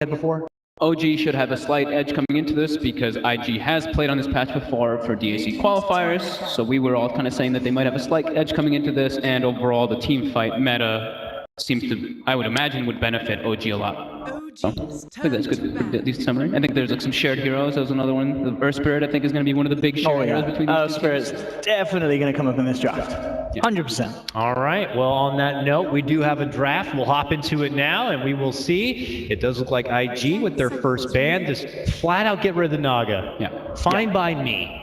had before? OG should have a slight edge coming into this because IG has played on this patch before for DAC qualifiers, so we were all kind of saying that they might have a slight edge coming into this, and overall the team fight meta seems to, I would imagine, would benefit OG a lot. So, I think that's good, at least summary. I think there's like some shared heroes. That was another one. The Earth Spirit, I think, is going to be one of the big shared heroes between these Earth Spirit's definitely going to come up in this draft. 100%. All right. Well, on that note, we do have a draft. We'll hop into it now, and we will see. It does look like IG with their first ban just flat out get rid of the Naga. Yeah. Fine by me.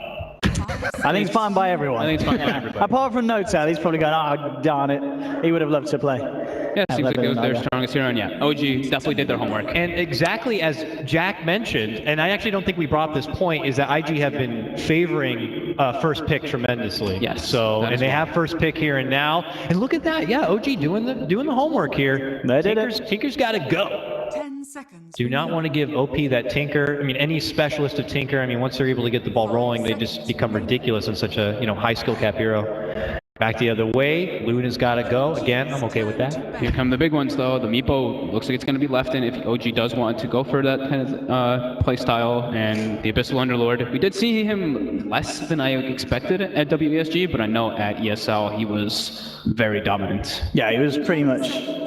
I think it's fine by everyone. I think it's fine by everybody. Apart from Nota, he's probably going, oh, darn it. He would have loved to play. Yeah, it seems like it was their strongest hero, and yeah, OG definitely did their homework. And exactly as Jack mentioned, and I actually don't think we brought up this point, is that IG have been favoring first pick tremendously. Yes. So, and they have first pick here and now. And look at that. Yeah, OG doing the homework here. They did Tinker's got to go. 10 seconds. Do not want to give OP that Tinker. I mean, any specialist of Tinker, I mean, once they're able to get the ball rolling, they just become ridiculous in such a, high skill cap hero. Back the other way, Luna's got to go. Again, I'm okay with that. Here come the big ones, though. The Meepo looks like it's going to be left in if OG does want to go for that kind of play style. And the Abyssal Underlord, we did see him less than I expected at WESG, but I know at ESL he was very dominant. Yeah, he was pretty much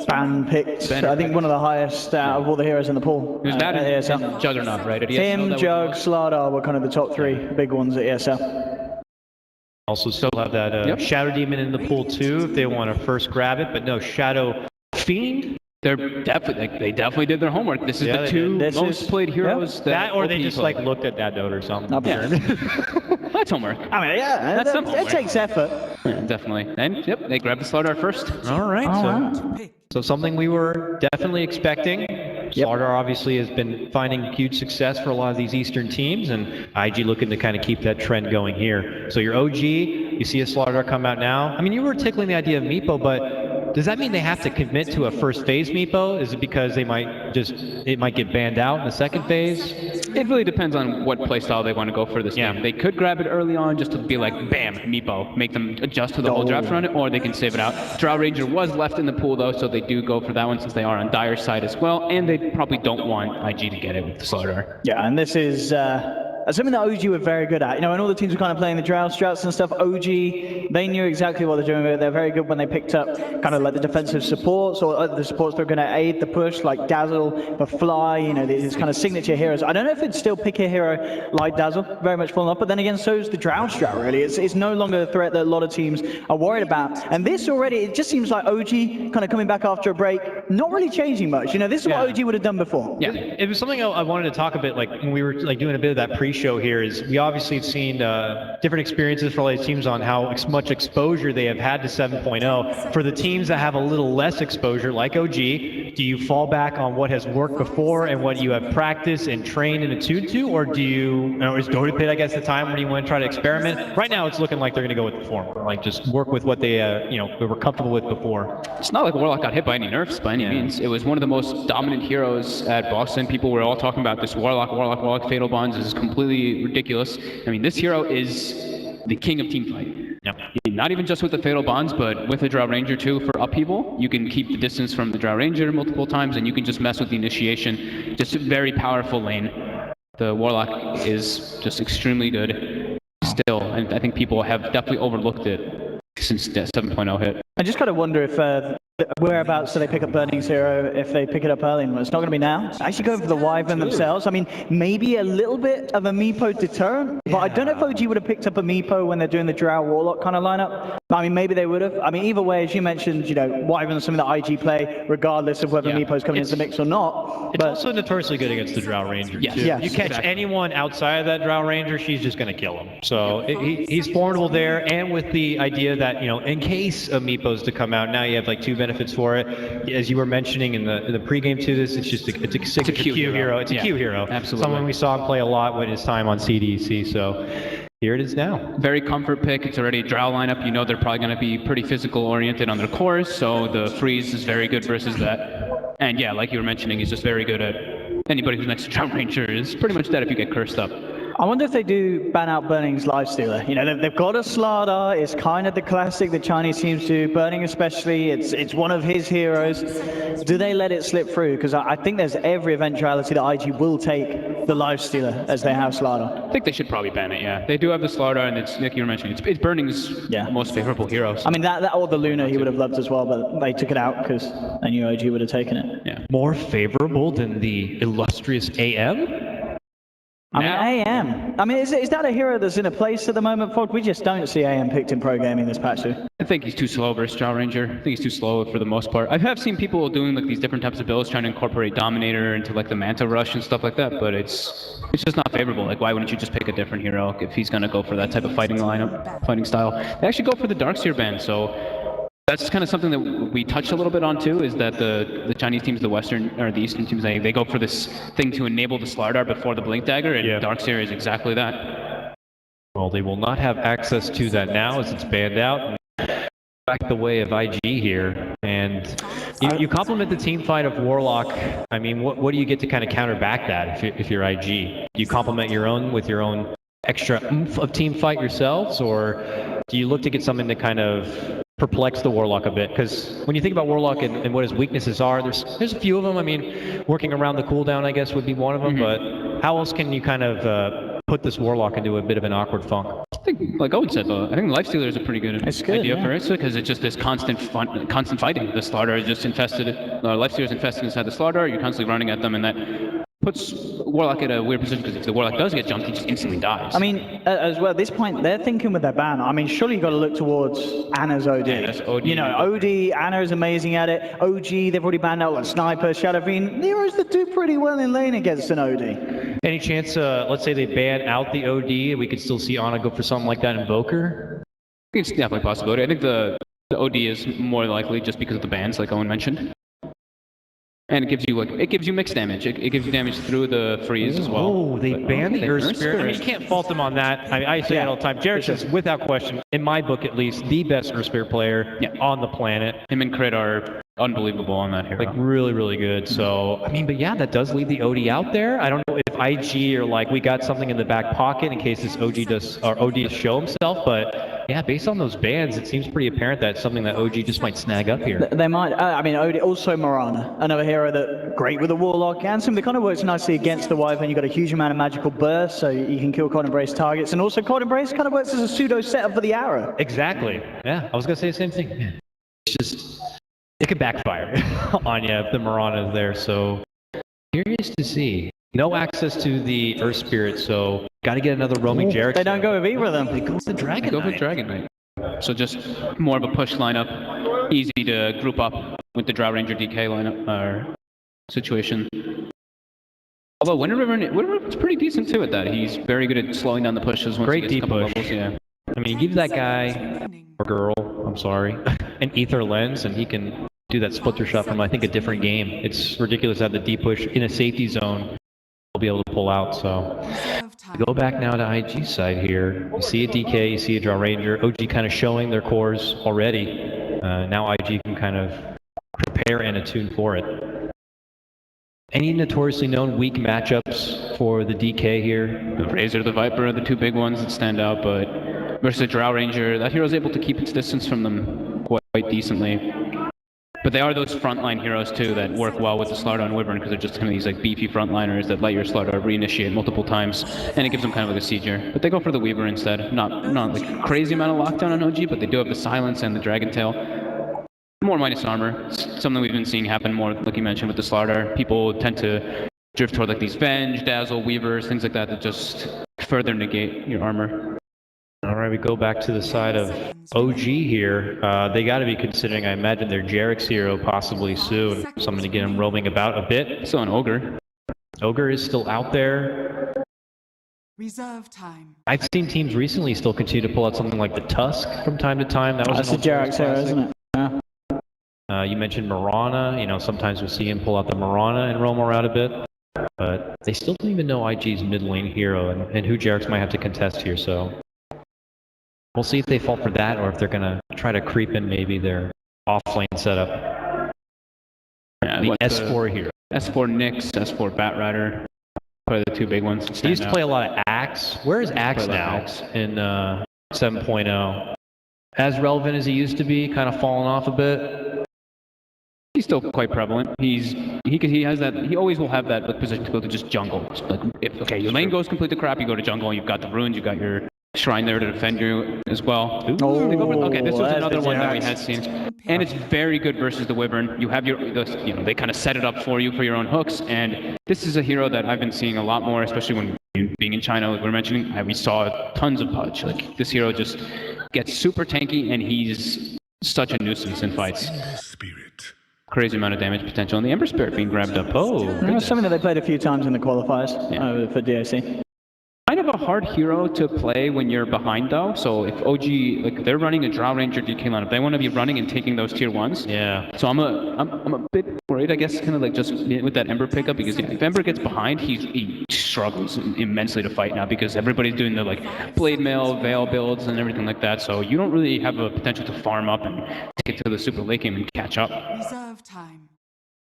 ban-picked. I think one of the highest out of all the heroes in the pool. He was that at ESL. and Juggernaut, right? At ESL, Him, Jug, Slardar were kind of the top three big ones at ESL. Also still have that Shadow Demon in the pool too if they want to first grab it, but no, Shadow Fiend. They definitely did their homework. This is the two most played heroes that or they just like looked at that note or something. That's homework. I mean, yeah, it takes effort. Yeah, definitely. And they grabbed the Slardar first. All right. So something we were definitely expecting. Slardar obviously has been finding huge success for a lot of these Eastern teams, and IG looking to kind of keep that trend going here. So your OG, you see a Slardar come out now. I mean, you were tickling the idea of Meepo, but does that mean they have to commit to a first phase Meepo? Is it because it might get banned out in the second phase? It really depends on what playstyle they want to go for this game. They could grab it early on just to be like, bam, Meepo, make them adjust to the whole draft run, or they can save it out. Drow Ranger was left in the pool though, so they do go for that one since they are on Dire's side as well, and they probably don't want IG to get it with the Slardar. Yeah, and this is something that OG were very good at. And all the teams were kind of playing the Drow strats and stuff. OG, they knew exactly what they're doing with it. They're very good when they picked up kind of like the defensive supports or the supports that are going to aid the push, like Dazzle, the Fly, these kind of signature heroes. I don't know if it'd still pick a hero like Dazzle, very much falling off, but then again, so is the Drow strat, really. It's no longer a threat that a lot of teams are worried about. And this already, it just seems like OG kind of coming back after a break, not really changing much. This is what OG would have done before. Yeah, it was something I wanted to talk a bit, like when we were like doing a bit of that pre-show here, is we obviously have seen different experiences for all these teams on how much exposure they have had to 7.0. For the teams that have a little less exposure, like OG, do you fall back on what has worked before and what you have practiced and trained and attuned to, or do you, is Dota Pit, I guess, the time when you want to try to experiment? Right now, it's looking like they're going to go with the form, like just work with what they, they were comfortable with before. It's not like Warlock got hit by any nerfs by any means. It was one of the most dominant heroes at Boston. People were all talking about this Warlock Fatal Bonds is completely ridiculous. I mean, this hero is the king of teamfight. Yep. Not even just with the Fatal Bonds, but with the Drow Ranger too for upheaval. You can keep the distance from the Drow Ranger multiple times, and you can just mess with the initiation. Just a very powerful lane. The Warlock is just extremely good still, and I think people have definitely overlooked it since 7.0 hit. I just kind of wonder if whereabouts do they pick up Burning's hero if they pick it up early? It's not going to be now. Actually go for the Wyvern themselves. I mean, maybe a little bit of a Meepo deterrent, but I don't know if OG would have picked up a Meepo when they're doing the Drow Warlock kind of lineup. I mean, maybe they would have. I mean, either way, as you mentioned, Wyvern is something that IG play, regardless of whether Meepo's coming into the mix or not. It's also notoriously good against the Drow Ranger, too. Yes, you catch anyone outside of that Drow Ranger, she's just going to kill him. So he's formidable there, and with the idea that, in case of Meepo's to come out, now you have like two benefits for it. As you were mentioning in the pregame to this, it's just it's a Q hero. It's a Q hero. Absolutely. Someone we saw him play a lot when his time on CDC. So here it is now. Very comfort pick. It's already a Drow lineup. They're probably going to be pretty physical oriented on their cores, so the freeze is very good versus that. And yeah, like you were mentioning, he's just very good at anybody who's next to Drow Ranger is pretty much dead if you get cursed up. I wonder if they do ban out Burning's Lifestealer. You know, they've got a Slardar. It's kind of the classic the Chinese teams do. Burning especially, it's one of his heroes. Do they let it slip through? Because I think there's every eventuality that IG will take the Lifestealer as they have Slardar. I think they should probably ban it, yeah. They do have the Slardar, and it's, like you were mentioning, it's Burning's most favorable hero. So. I mean, that or the Luna he would have loved as well, but they took it out because they knew OG would have taken it. Yeah. More favorable than the illustrious AM? I mean, AM. I mean, is that a hero that's in a place at the moment, Fog? We just don't see AM picked in pro gaming this patch. I think he's too slow versus Drow Ranger. I think he's too slow for the most part. I have seen people doing like these different types of builds, trying to incorporate Dominator into like the Manta Rush and stuff like that, but it's just not favorable. Like, why wouldn't you just pick a different hero if he's going to go for that type of fighting style? They actually go for the Darkseer ban, so that's kind of something that we touched a little bit on too, is that the Chinese teams, the Western or the Eastern teams, they go for this thing to enable the Slardar before the Blink Dagger, and Darkseer is exactly that. Well, they will not have access to that now as it's banned out. Back the way of IG here, and you complement the team fight of Warlock. I mean, what do you get to kind of counter back that if you're IG? Do you complement your own with your own extra oomph of team fight yourselves, or do you look to get something to kind of perplex the Warlock a bit? Because when you think about Warlock and what his weaknesses are, there's a few of them. I mean, working around the cooldown, I guess, would be one of them, but how else can you kind of put this Warlock into a bit of an awkward funk? I think, like Owen said, I think Lifestealer is a pretty good idea for it, because it's just this constant fighting. The Slardar is just infested, Lifestealer is infested inside the Slardar, you're constantly running at them, and that puts Warlock at a weird position, because if the Warlock does get jumped, he just instantly dies. I mean, as well, at this point, they're thinking with their ban. I mean, surely you've got to look towards Anna's OD. Yeah, that's OD. You know, OD, Anna is amazing at it. OG, they've already banned out like Sniper, Shadow Fiend. Heroes that do pretty well in lane against an OD. Any chance, let's say they ban out the OD, and we could still see Ana go for something like that in Invoker? I think it's definitely a possibility. I think the OD is more likely just because of the bans, like Owen mentioned. And it gives you mixed damage. It gives you damage through the freeze as well. Oh, they banned the Earth Spirit. I mean, you can't fault them on that. I say that all the time. Jared is, without question, in my book at least, the best Earth Spirit player on the planet. Him and Crit are unbelievable on that hero. Like, really, really good. So, I mean, but yeah, that does leave the OD out there. I don't know if IG or like we got something in the back pocket in case this OD does show himself, but yeah, based on those bans, it seems pretty apparent that it's something that OG just might snag up here. They might. I mean, OD, also Morana, another hero that great with the Warlock and some that kind of works nicely against the Wyvern. You've got a huge amount of magical burst, so you can kill Cold Embrace targets, and also Cold Embrace kind of works as a pseudo setup for the arrow. Exactly. Yeah, I was gonna say the same thing. It's just it could backfire on you if the Morana is there. So curious to see. No access to the Earth Spirit, so got to get another roaming Jarek. They don't go with either of them. They go with the Dragon Knight. Go with Dragon Knight. So just more of a push lineup, easy to group up with the Drow Ranger DK lineup situation. Although Wind River's pretty decent too at that. He's very good at slowing down the pushes once he gets a couple levels. Yeah. I mean, you give that guy or girl, I'm sorry, an Ether Lens, and he can do that splitter shot from I think a different game. It's ridiculous to have the deep push in a safety zone. Be able to pull out. So go back now to IG side here. You see a DK, you see a Drow Ranger. OG kind of showing their cores already. Now IG can kind of prepare and attune for it. Any notoriously known weak matchups for the DK here? The Razor, the Viper are the two big ones that stand out, but versus a Drow Ranger, that hero's able to keep its distance from them quite decently. But they are those frontline heroes too that work well with the Slardar and Wyvern, because they're just kind of these like beefy frontliners that let your Slardar reinitiate multiple times, and it gives them kind of like a sieger. But they go for the Weaver instead. Not like crazy amount of lockdown on OG, but they do have the silence and the Dragon Tail. More minus armor. It's something we've been seeing happen more, like you mentioned, with the Slardar. People tend to drift toward like these Venge, Dazzle, Weavers, things like that just further negate your armor. All right, we go back to the side of OG here. They got to be considering, I imagine, their Jarek's hero possibly soon. Something to get him roaming about a bit. Still an Ogre. Ogre is still out there. Reserve time. I've seen teams recently still continue to pull out something like the Tusk from time to time. That's a Jarek's hero, isn't it? Yeah. You mentioned Morana. You know, sometimes we'll see him pull out the Morana and roam around a bit. But they still don't even know IG's mid lane hero and who Jarek's might have to contest here, so we'll see if they fall for that or if they're going to try to creep in maybe their off-lane setup. Yeah, the S4 hero. S4 Nyx, S4 Batrider. Probably the two big ones. He used to play a lot of Axe. Where is Axe now in 7.0? As relevant as he used to be, kind of fallen off a bit. He's still quite prevalent. He has that. He always will have that position to go to just jungle. Like if your lane goes completely crap, you go to jungle. You've got the runes. You've got your shrine there to defend you as well. Okay, this was another one that we had seen, and it's very good versus the Wyvern. You have they kind of set it up for you for your own hooks, and this is a hero that I've been seeing a lot more, especially when being in China, like we were mentioning. We saw tons of Pudge. Like this hero just gets super tanky, and he's such a nuisance in fights. Crazy amount of damage potential, and the Ember Spirit being grabbed up. Something that they played a few times in the qualifiers for DOC. Kind of a hard hero to play when you're behind though. So if OG, like they're running a Drow Ranger DK lineup, they want to be running and taking those tier 1s. Yeah. So I'm a bit worried, I guess, kind of like just with that Ember pickup, because if Ember gets behind, he struggles immensely to fight now because everybody's doing the like Blade Mail, Veil builds and everything like that. So you don't really have a potential to farm up and take it to the super late game and catch up. Reserve time.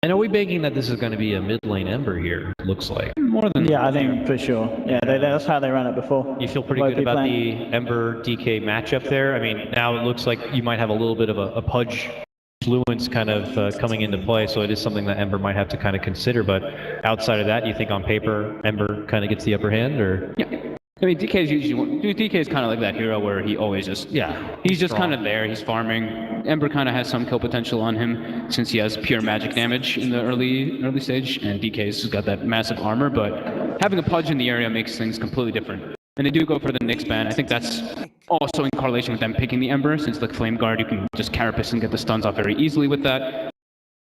And are we banking that this is going to be a mid lane Ember here, it looks like? More than Yeah, I think for sure. Yeah, that's how they ran it before. You feel pretty good about the Ember DK matchup there? I mean, now it looks like you might have a little bit of a Pudge influence kind of coming into play, so it is something that Ember might have to kind of consider, but outside of that, you think on paper Ember kind of gets the upper hand, or? Yeah. I mean, DK is kind of like that hero where he always just, he's just kind of there, he's farming. Ember kind of has some kill potential on him since he has pure magic damage in the early stage, and DK's got that massive armor, but having a Pudge in the area makes things completely different. And they do go for the Nyx ban. I think that's also in correlation with them picking the Ember, since like Flame Guard, you can just Carapace and get the stuns off very easily with that.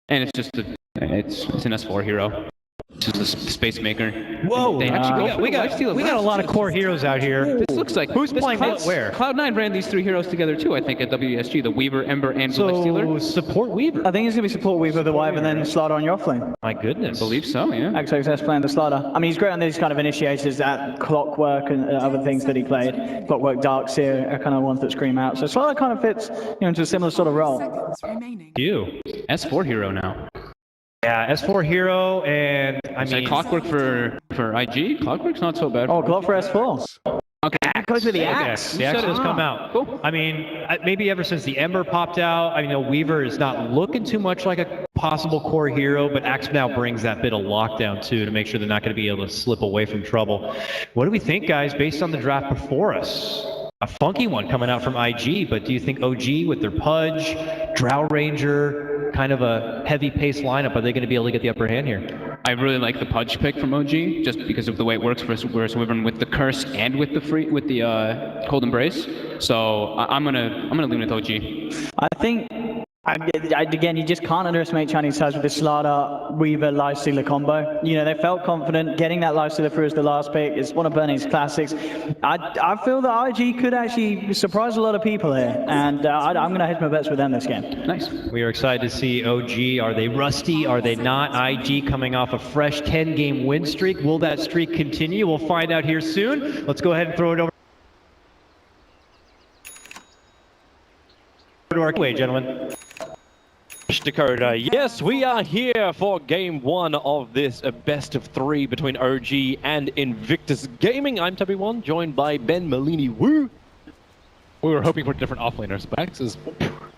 And it's just, it's an S4 hero. This is a Space Maker. Whoa! They actually we got a lot of core heroes out here. This looks like who's playing what where? Cloud9 ran these three heroes together too, I think, at WSG. The Weaver, Ember, and Lifestealer. Support Weaver. I think it's going to be support Weaver, the Wyvern, and then Slaughter on your offlane. My goodness. I believe so, yeah. XXS playing the Slaughter. I mean, he's great on these kind of initiators, that Clockwork and other things that he played. Clockwork, Darkseer are kind of ones that scream out. So Slaughter kind of fits into a similar sort of role. Seconds remaining. You. S4 hero now. Yeah, S4 hero, and I mean... Clockwork for IG? Clockwork's not so bad. Oh, Glock for S4. Okay. Goes with the axe. The axe has come out. Cool. I mean, maybe ever since the Ember popped out, I mean, Weaver is not looking too much like a possible core hero, but Axe now brings that bit of lockdown too to make sure they're not going to be able to slip away from trouble. What do we think, guys, based on the draft before us? A funky one coming out from IG, but do you think OG with their Pudge, Drow Ranger, kind of a heavy pace lineup, are they going to be able to get the upper hand here? I really like the Pudge pick from OG, just because of the way it works for Wyvern with the Curse and with the Cold Embrace. So I'm gonna lean with OG. I think, again, you just can't underestimate Chinese sides with the Slaughter, Weaver, Lifestealer combo. You know, they felt confident. Getting that Lifestealer through as the last pick is one of Bernie's classics. I feel that IG could actually surprise a lot of people here, and I'm going to hedge my bets with them this game. Nice. We are excited to see OG. Are they rusty? Are they not? IG coming off a fresh 10-game win streak. Will that streak continue? We'll find out here soon. Let's go ahead and throw it over to our way, gentlemen. Dakota. Yes, we are here for game one of this best of three between OG and Invictus Gaming. I'm Tubby1, joined by Ben Malini Woo. We were hoping for different offlaners, but Axe is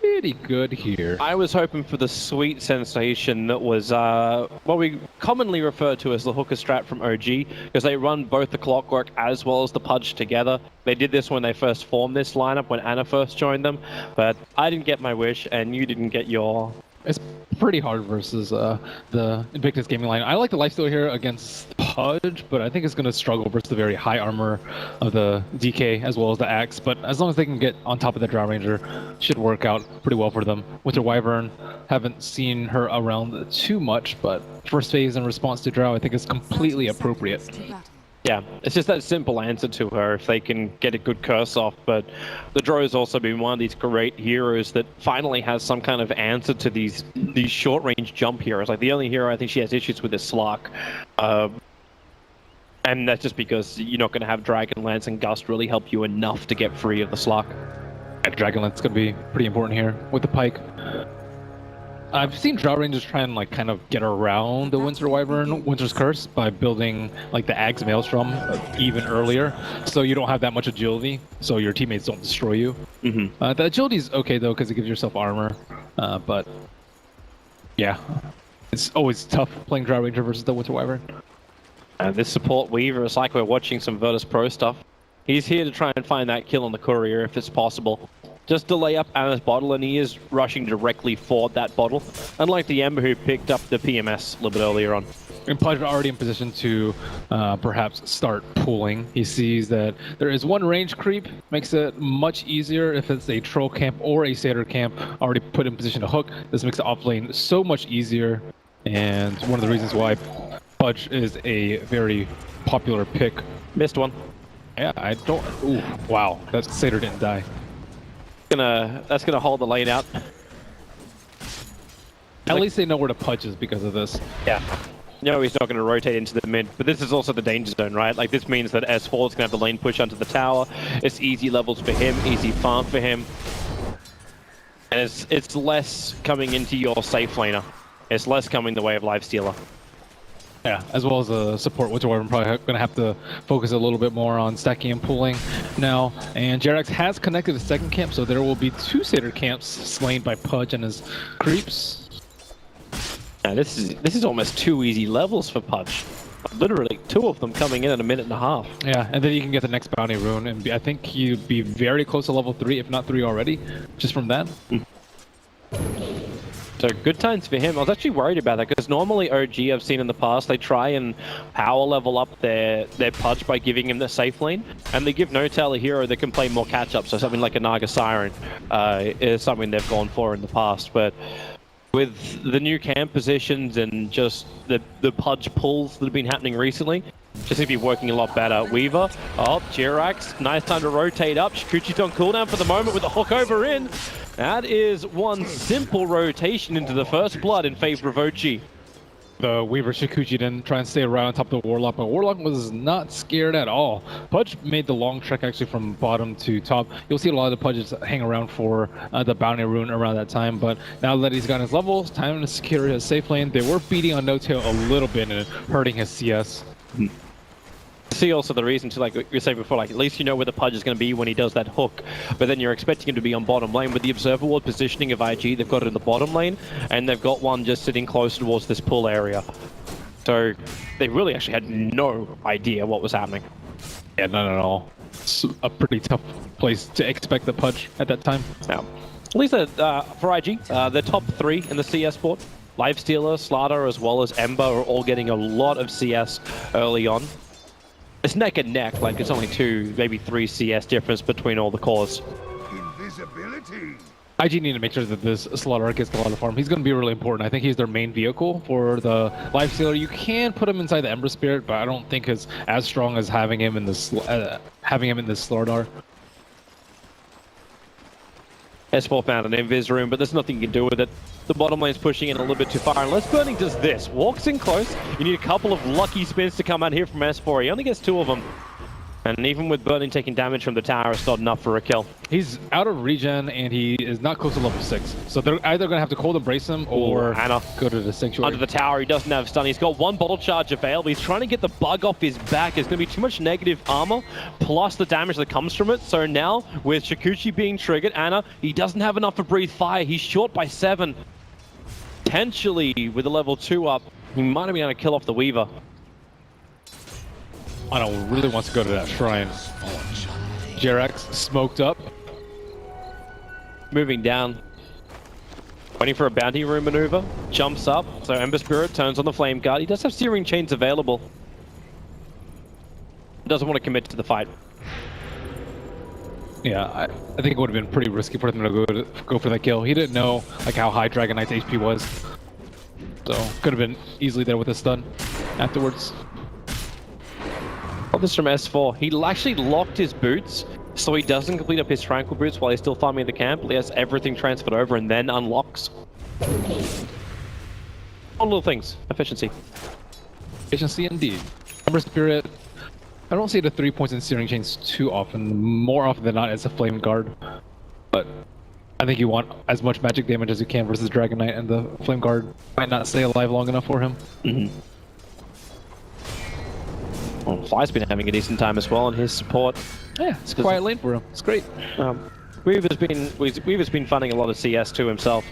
pretty good here. I was hoping for the sweet sensation that was what we commonly refer to as the hooker strat from OG, because they run both the Clockwork as well as the Pudge together. They did this when they first formed this lineup, when Anna first joined them, but I didn't get my wish and you didn't get your... It's pretty hard versus the Invictus Gaming line. I like the lifesteal here against Pudge, but I think it's going to struggle versus the very high armor of the DK as well as the Axe. But as long as they can get on top of the Drow Ranger, should work out pretty well for them. With their Wyvern, haven't seen her around too much, but first phase in response to Drow, I think is completely appropriate. Yeah, it's just that simple answer to her if they can get a good curse off, but the Drow has also been one of these great heroes that finally has some kind of answer to these short-range jump heroes. Like, the only hero I think she has issues with is Slark. And that's just because you're not going to have Dragonlance and Gust really help you enough to get free of the Slark. Dragonlance is going to be pretty important here with the Pike. I've seen Drow Rangers try and like kind of get around the Winter Wyvern, Winter's Curse by building like the Ag's Maelstrom even earlier, so you don't have that much agility, so your teammates don't destroy you. The agility is okay though because it gives yourself armor, but yeah, it's always tough playing Drow Ranger versus the Winter Wyvern. This support Weaver is like we're watching some Virtus Pro stuff. He's here to try and find that kill on the courier if it's possible. Just delay up Anna's bottle, and he is rushing directly for that bottle, unlike the Ember who picked up the PMS a little bit earlier on. And Pudge already in position to perhaps start pulling. He sees that there is one range creep, makes it much easier if it's a troll camp or a satyr camp already put in position to hook. This makes the off lane so much easier, and one of the reasons why Pudge is a very popular pick. Missed one. Yeah, I don't. Ooh, wow, that satyr didn't die. That's gonna hold the lane out. At least they know where to Pudge is because of this. Yeah. No, he's not going to rotate into the mid, but this is also the danger zone, right? Like, this means that S4 is going to have the lane push onto the tower. It's easy levels for him, easy farm for him. And it's less coming into your safe laner. It's less coming the way of Lifestealer. Yeah, as well as the support, which we're probably going to have to focus a little bit more on stacking and pulling now. And Jerax has connected the second camp, so there will be 2 satyr camps slain by Pudge and his creeps. Now, this is almost 2 easy levels for Pudge. Literally 2 of them coming in a minute and a half. Yeah, and then you can get the next bounty rune, and I think you'd be very close to level 3, if not 3 already, just from that. So good times for him. I was actually worried about that because normally OG I've seen in the past, they try and power level up their Pudge by giving him the safe lane, and they give No-Tail a hero that can play more catch-up, so something like a Naga Siren is something they've gone for in the past. But with the new camp positions and just the Pudge pulls that have been happening recently, just seem to be working a lot better. Weaver, Jirax, nice time to rotate up. Shikuchi's on cooldown for the moment with a hook over in. That is one simple rotation into the first blood in favor of OG. The Weaver Shikuchi didn't try and stay around on top of the Warlock, but Warlock was not scared at all. Pudge made the long trek actually from bottom to top. You'll see a lot of the Pudges hang around for the bounty rune around that time, but now that he's got his levels, time to secure his safe lane. They were beating on No-Tail a little bit and hurting his CS. See also the reason to, like you said before, like at least you know where the Pudge is going to be when he does that hook, but then you're expecting him to be on bottom lane. With the observer ward positioning of IG, they've got it in the bottom lane, and they've got one just sitting close towards this pull area. So they really actually had no idea what was happening. Yeah, none at all. It's a pretty tough place to expect the Pudge at that time. Now, at least for IG, the top 3 in the CS board, Lifestealer, Slaughter, as well as Ember are all getting a lot of CS early on. It's neck and neck, like it's only 2, maybe 3 CS difference between all the cores. Invisibility. IG need to make sure that this Slaughter gets a lot of farm. He's going to be really important. I think he's their main vehicle for the Lifestealer. You can put him inside the Ember Spirit, but I don't think it's as strong as having him in the Slaughter. S4 found an invis room, but there's nothing you can do with it. The bottom lane's pushing in a little bit too far, unless Burning does this. Walks in close. You need a couple of lucky spins to come out here from S4. He only gets 2 of them. And even with Burning taking damage from the tower, it's not enough for a kill. He's out of regen, and he is not close to level 6. So they're either going to have to cold embrace him or Anna go to the Sanctuary. under the tower, he doesn't have stun. He's got 1 bottle charge available. He's trying to get the bug off his back. There's going to be too much negative armor, plus the damage that comes from it. So now, with Shikuchi being triggered, Anna, he doesn't have enough to breathe fire. He's short by 7. Potentially, with the level 2 up, he might have been able to kill off the Weaver. Anna really wants to go to that shrine. Jerax smoked up. Moving down. Waiting for a bounty room maneuver. Jumps up. So Ember Spirit turns on the Flame Guard. He does have Searing Chains available. Doesn't want to commit to the fight. Yeah, I think it would have been pretty risky for him to go for that kill. He didn't know like how high Dragon Knight's HP was. So could have been easily there with a stun afterwards. This from S4. He actually locked his boots, so he doesn't complete up his Tranquil boots while he's still farming the camp. He has everything transferred over and then unlocks. All little things. Efficiency. Efficiency indeed. Ember Spirit, I don't see the 3 points in Searing Chains too often. More often than not, it's a Flame Guard. But I think you want as much magic damage as you can versus Dragon Knight, and the Flame Guard might not stay alive long enough for him. Well, Fly's been having a decent time as well on his support. Yeah, it's a quiet lane for him. It's great. Weaver's been funding a lot of CS too himself.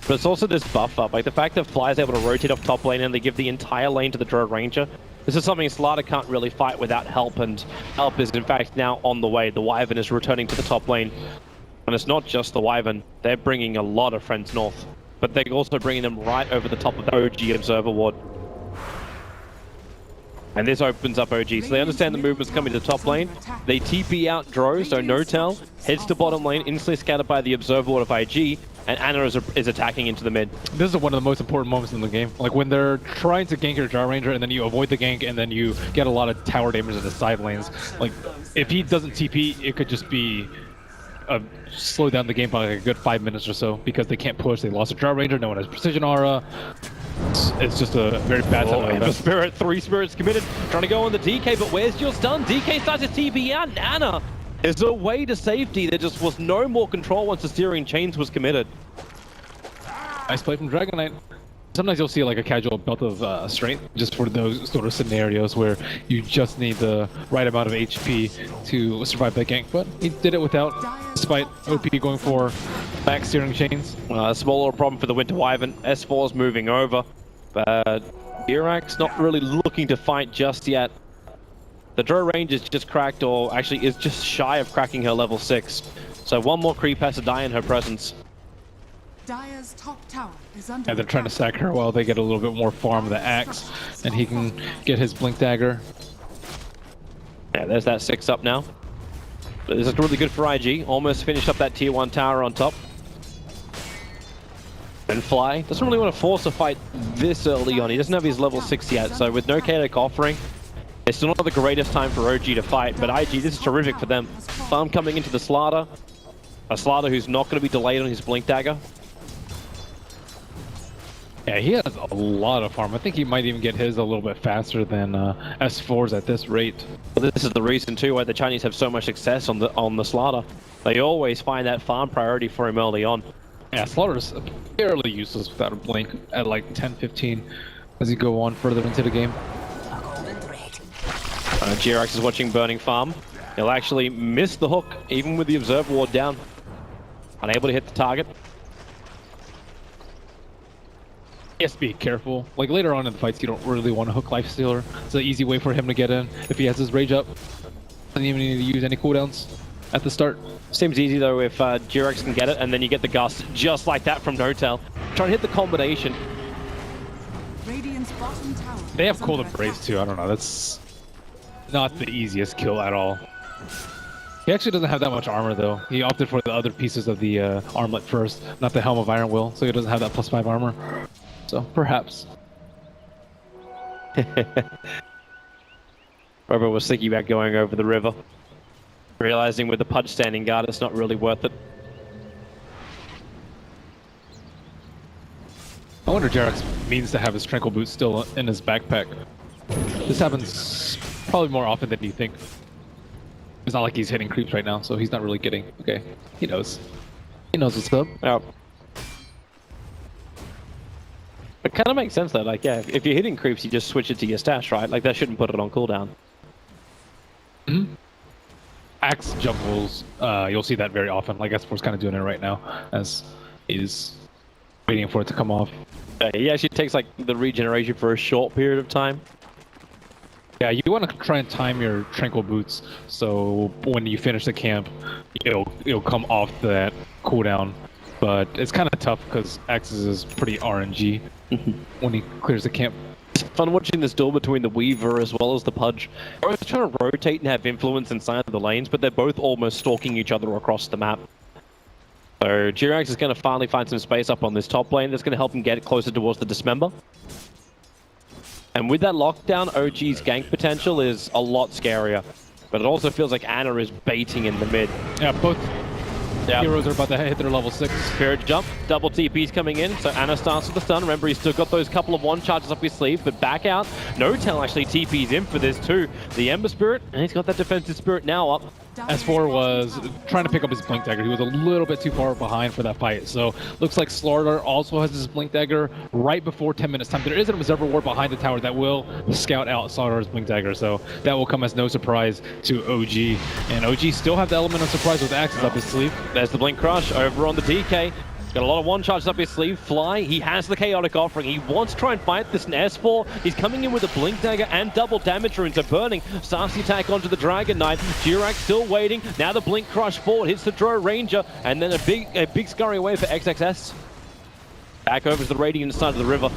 But it's also this buff up, like the fact that Fly's able to rotate off top lane and they give the entire lane to the Drow Ranger. This is something Slaughter can't really fight without help, and help is in fact now on the way. The Wyvern is returning to the top lane. And it's not just the Wyvern, they're bringing a lot of friends north. But they're also bringing them right over the top of the OG Observer Ward. And this opens up OG, so they understand the movement's coming to the top lane. They TP out Drow, so No-Tell heads to bottom lane, instantly scattered by the Observer Ward of IG, and Ana is attacking into the mid. This is one of the most important moments in the game. Like when they're trying to gank your Drow Ranger and then you avoid the gank and then you get a lot of tower damage in the side lanes. Like if he doesn't TP, it could just be slow down the game by like a good 5 minutes or so because they can't push. They lost a Drow Ranger, no one has precision aura. It's just a very bad time. And the Spirit, 3 Spirits committed, trying to go on the DK, but where's your stun? DK starts his TP out, and Ana is away to safety. There just was no more control once the Steering Chains was committed. Nice play from Dragon Knight. Sometimes you'll see like a casual belt of strength just for those sort of scenarios where you just need the right amount of HP to survive that gank, but he did it without, despite OP going for back steering chains. A small little problem for the Winter Wyvern. S4 is moving over, but Dirac not really looking to fight just yet. The Drow range is just cracked, or actually is just shy of cracking her level 6. So one more creep has to die in her presence. Dire's top tower is under And they're trying to sack her while they get a little bit more farm of the axe, and he can get his blink dagger. Yeah, there's that 6 up now. But this is really good for IG. Almost finished up that tier 1 tower on top. And Fly doesn't really want to force a fight this early on. He doesn't have his level 6 yet, so with no Kadak offering, it's still not the greatest time for OG to fight, but IG, this is terrific for them. Farm coming into the Slaughter. A Slaughter who's not going to be delayed on his blink dagger. Yeah, he has a lot of farm. I think he might even get his a little bit faster than S4's at this rate. Well, this is the reason too why the Chinese have so much success on the Slaughter. They always find that farm priority for him early on. Yeah, Slaughter's fairly useless without a blink at like 10-15 as you go on further into the game. Jirax is watching Burning Farm. He'll actually miss the hook, even with the Observer Ward down. Unable to hit the target. He has to be careful. Like later on in the fights, you don't really want to hook Lifestealer. It's an easy way for him to get in if he has his rage up. Doesn't even need to use any cooldowns at the start. Seems easy though if Jirax can get it, and then you get the gust just like that from No-Tell. Trying to hit the combination. Radiant's bottom tower. They have is Cold under Embrace attack. too. I don't know. That's not the easiest kill at all. He actually doesn't have that much armor though. He opted for the other pieces of the armlet first, not the Helm of Iron Will, so he doesn't have that +5 armor. So perhaps. Robert was thinking about going over the river, realizing with the Pudge standing guard, it's not really worth it. I wonder if Jerax means to have his Tranquil Boots still in his backpack. This happens probably more often than you think. It's not like he's hitting creeps right now, so he's not really getting... Okay, he knows. He knows what's up. Yeah. It kind of makes sense though, like yeah, if you're hitting creeps, you just switch it to your stash, right? Like that shouldn't put it on cooldown. Mm-hmm. Axe jungles, you'll see that very often. Like S4's kind of doing it right now, as he's waiting for it to come off. He actually takes like the regeneration for a short period of time. Yeah, you want to try and time your Tranquil Boots, so when you finish the camp, it'll come off that cooldown. But it's kind of tough because Axis is pretty RNG when he clears the camp. It's fun watching this duel between the Weaver as well as the Pudge. They're both trying to rotate and have influence inside of the lanes, but they're both almost stalking each other across the map. So Jirax is going to finally find some space up on this top lane that's going to help him get closer towards the Dismember. And with that lockdown, OG's gank potential is a lot scarier. But it also feels like Ana is baiting in the mid. Yeah, Heroes are about to hit their level 6. Spirit jump, double TP's coming in, so Ana starts with the stun. Remember, he's still got those couple of one charges up his sleeve, but back out. No-Tail actually TP's in for this too. The Ember Spirit, and he's got that defensive spirit now up. S4 was trying to pick up his Blink Dagger. He was a little bit too far behind for that fight. So looks like Slaughter also has his Blink Dagger right before 10 minutes time. There is an Observer Ward behind the tower that will scout out Slaughter's Blink Dagger. So that will come as no surprise to OG. And OG still have the element of surprise with axes up his sleeve. There's the Blink Crush over on the DK. Got a lot of one charges up his sleeve. Fly, he has the Chaotic Offering. He wants to try and fight this in S4. He's coming in with a Blink Dagger and double damage runes. So Burning starts the attack onto the Dragon Knight. Dirac still waiting. Now the Blink Crush forward hits the Drow Ranger, and then a big scurry away for XXS. Back over to the Radiant side of the river.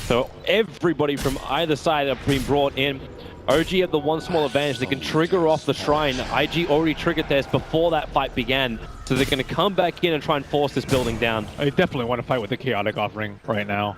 So everybody from either side have been brought in. OG have the one small advantage. They can trigger off the Shrine. IG already triggered theirs before that fight began. So they're going to come back in and try and force this building down. I definitely want to fight with the Chaotic Offering right now.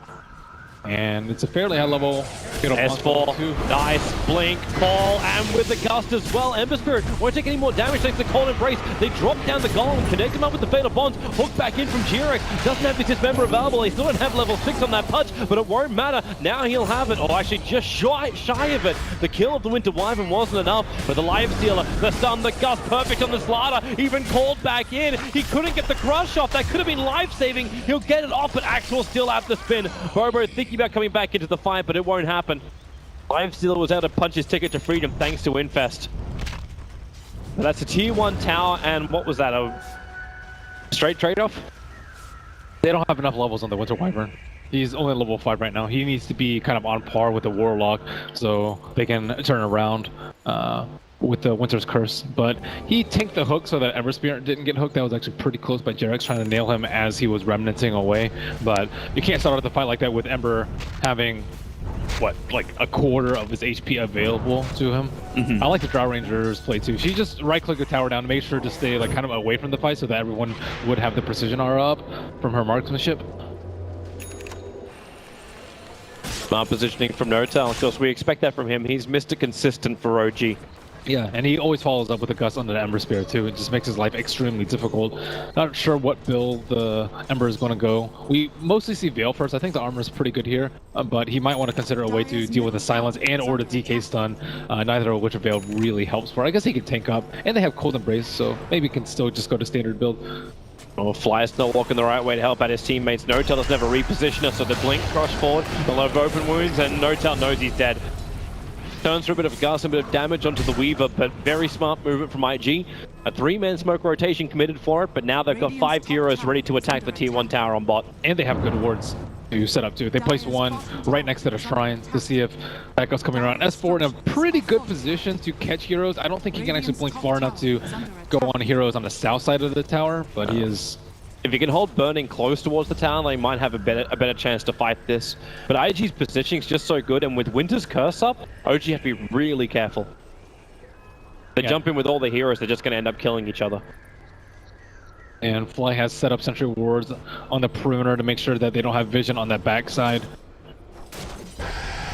And it's a fairly high level. S4, nice blink, call, and with the gust as well. Ember Spirit won't take any more damage thanks to the Cold Embrace. They drop down the Golem, connect him up with the Fatal Bonds, hook back in from G-Rex. Doesn't have the Dismember available. They still don't have level 6 on that Pudge, but it won't matter. Now he'll have it. Oh, actually just shy of it. The kill of the Winter Wyvern wasn't enough, but the Life Stealer, the stun, the gust, perfect on the Slaughter, even called back in. He couldn't get the crush off. That could have been life-saving. He'll get it off, but Axel still at the spin. Bobo thinking about coming back into the fight, but it won't happen. Lifestealer was able to punch his ticket to freedom thanks to Infest. But that's a tier 1 tower, and what was that, a straight trade-off? They don't have enough levels on the Winter Wyvern. He's only level 5 right now. He needs to be kind of on par with the Warlock so they can turn around with the Winter's Curse. But he tanked the hook so that Ember Spirit didn't get hooked. That was actually pretty close by Jerex trying to nail him as he was remnanting away. But you can't start out the fight like that with Ember having, what, like a quarter of his HP available to him. I like the Drow Ranger's play too. She just right-click the tower down to make sure to stay like kind of away from the fight so that everyone would have the precision aura up from her marksmanship. Smart positioning from No-Tail. Of course, we expect that from him. He's Mr. Consistent for OG. Yeah, and he always follows up with a Gust on the Ember Spirit too. It just makes his life extremely difficult. Not sure what build the Ember is going to go. We mostly see Veil first. I think the armor is pretty good here, but he might want to consider a way to deal with the Silence and or the DK stun, neither of which a Veil really helps for. I guess he can tank up, and they have Cold Embrace, so maybe he can still just go to standard build. Oh, Fly's not walking the right way to help out his teammates. No-Tail does never reposition us, so the Blink Crush forward, the low open wounds, and No-Tail knows he's dead. Turns for a bit of gust and a bit of damage onto the Weaver, but very smart movement from IG. A 3-man smoke rotation committed for it, but now they've got 5 heroes ready to attack the tier 1 tower on bot. And they have good wards to set up too. They place one right next to the shrine to see if that guy's coming around. S4 in a pretty good position to catch heroes. I don't think he can actually blink far enough to go on heroes on the south side of the tower, but he is... If you can hold Burning close towards the tower, they might have a better chance to fight this. But IG's positioning is just so good, and with Winter's Curse up, OG have to be really careful. They jump in with all the heroes, they're just going to end up killing each other. And Fly has set up sentry wards on the perimeter to make sure that they don't have vision on that backside.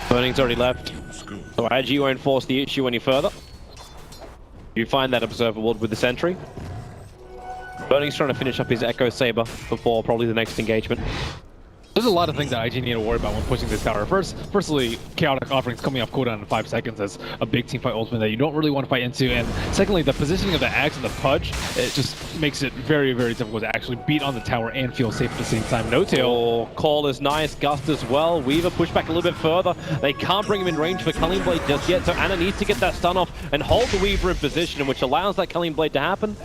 Burning's already left, so IG won't force the issue any further. You find that Observer Ward with the sentry. Burning's trying to finish up his Echo Saber before probably the next engagement. There's a lot of things that IG need to worry about when pushing this tower. Firstly, Chaotic Offerings coming off cooldown in 5 seconds. That's a big team fight ultimate that you don't really want to fight into. And secondly, the positioning of the Axe and the Pudge, it just makes it very, very difficult to actually beat on the tower and feel safe at the same time. No-Tail. Oh, Call is nice, Gust as well. Weaver pushed back a little bit further. They can't bring him in range for Culling Blade just yet, so Ana needs to get that stun off and hold the Weaver in position, which allows that Culling Blade to happen.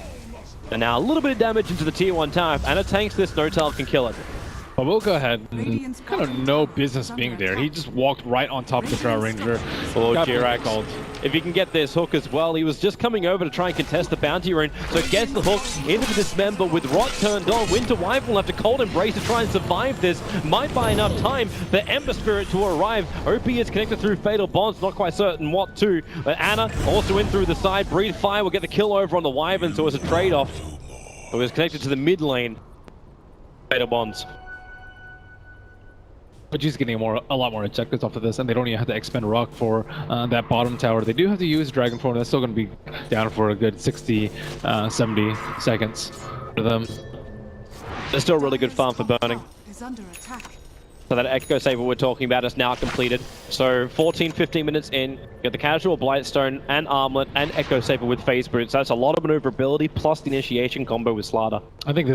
And now a little bit of damage into the tier 1 tower. If Ana tanks this, No-Tail can kill it. But we'll go ahead. Kind of no business being there. He just walked right on top of the Drow Ranger. Oh, Jirac. If he can get this hook as well, he was just coming over to try and contest the bounty rune. So gets the hook into the Dismember with Rot turned on. Winter Wyvern will have to Cold Embrace to try and survive this. Might buy enough time for Ember Spirit to arrive. OP is connected through Fatal Bonds, not quite certain what to. But Ana also in through the side. Breathe Fire will get the kill over on the Wyvern, so it's a trade-off. It was connected to the mid lane. Fatal Bonds. But just getting a lot more objectives off of this, and they don't even have to expend rock for that bottom tower. They do have to use Dragon Form. That's still going to be down for a good 60, 70 seconds for them. There's still really good farm for Burning. Is under attack. So that Echo Saber we're talking about is now completed. So 14, 15 minutes in, you got the casual Blightstone and Armlet and Echo Saber with Phase Boots. That's a lot of maneuverability plus the initiation combo with Slaughter. I think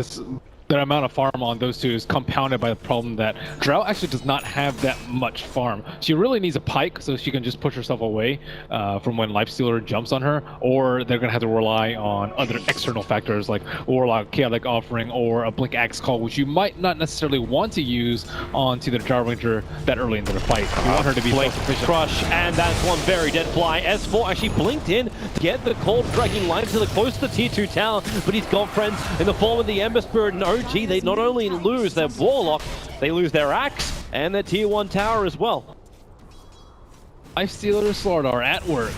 the amount of farm on those two is compounded by the problem that Drow actually does not have that much farm. She really needs a pike so she can just push herself away from when Lifestealer jumps on her, or they're going to have to rely on other external factors like Warlock, Chaotic Offering, or a Blink Axe Call, which you might not necessarily want to use onto the Drow Ranger that early into the fight. You want her to be Blink, self-sufficient. Crush, and that's one very dead fly. S4 actually blinked in to get the cold dragging Lifestealer close to the tier 2 tower, but he's got friends in the form of the Ember Spirit and OG. They not only lose their Warlock, they lose their Axe and their tier 1 tower as well. Lifestealer Slardar at work.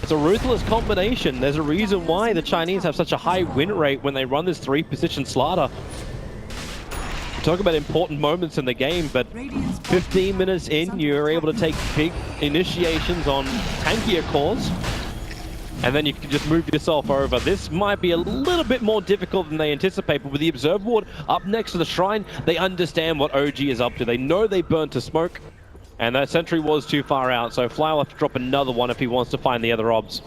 It's a ruthless combination. There's a reason why the Chinese have such a high win rate when they run this 3-position Slaughter. Talk about important moments in the game, but 15 minutes in, you're able to take big initiations on tankier cores. And then you can just move yourself over. This might be a little bit more difficult than they anticipate, but with the Observe Ward up next to the Shrine, they understand what OG is up to. They know they burnt to smoke, and that sentry was too far out, so Fly will have to drop another one if he wants to find the other obs.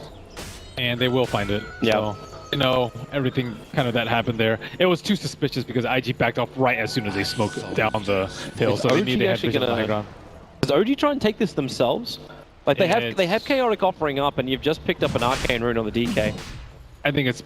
And they will find it. Yeah. So, you know, everything kind of that happened there. It was too suspicious because IG backed off right as soon as they smoked down the hill, so they knew they had vision on the high ground. Does OG try and take this themselves? Like they have Chaotic Offering up, and you've just picked up an Arcane Rune on the DK. I think it's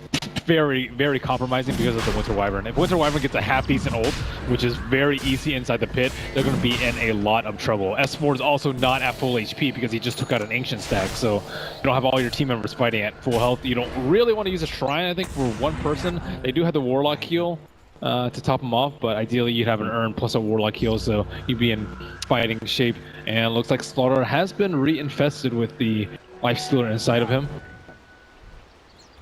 very, very compromising because of the Winter Wyvern. If Winter Wyvern gets a half-decent ult, which is very easy inside the pit, they're going to be in a lot of trouble. S4 is also not at full HP because he just took out an Ancient stack, so you don't have all your team members fighting at full health. You don't really want to use a Shrine, I think, for one person. They do have the Warlock heal to top them off, but ideally you'd have an Urn plus a Warlock heal, so you'd be in fighting shape. And it looks like Slaughter has been reinfested with the Lifestealer inside of him.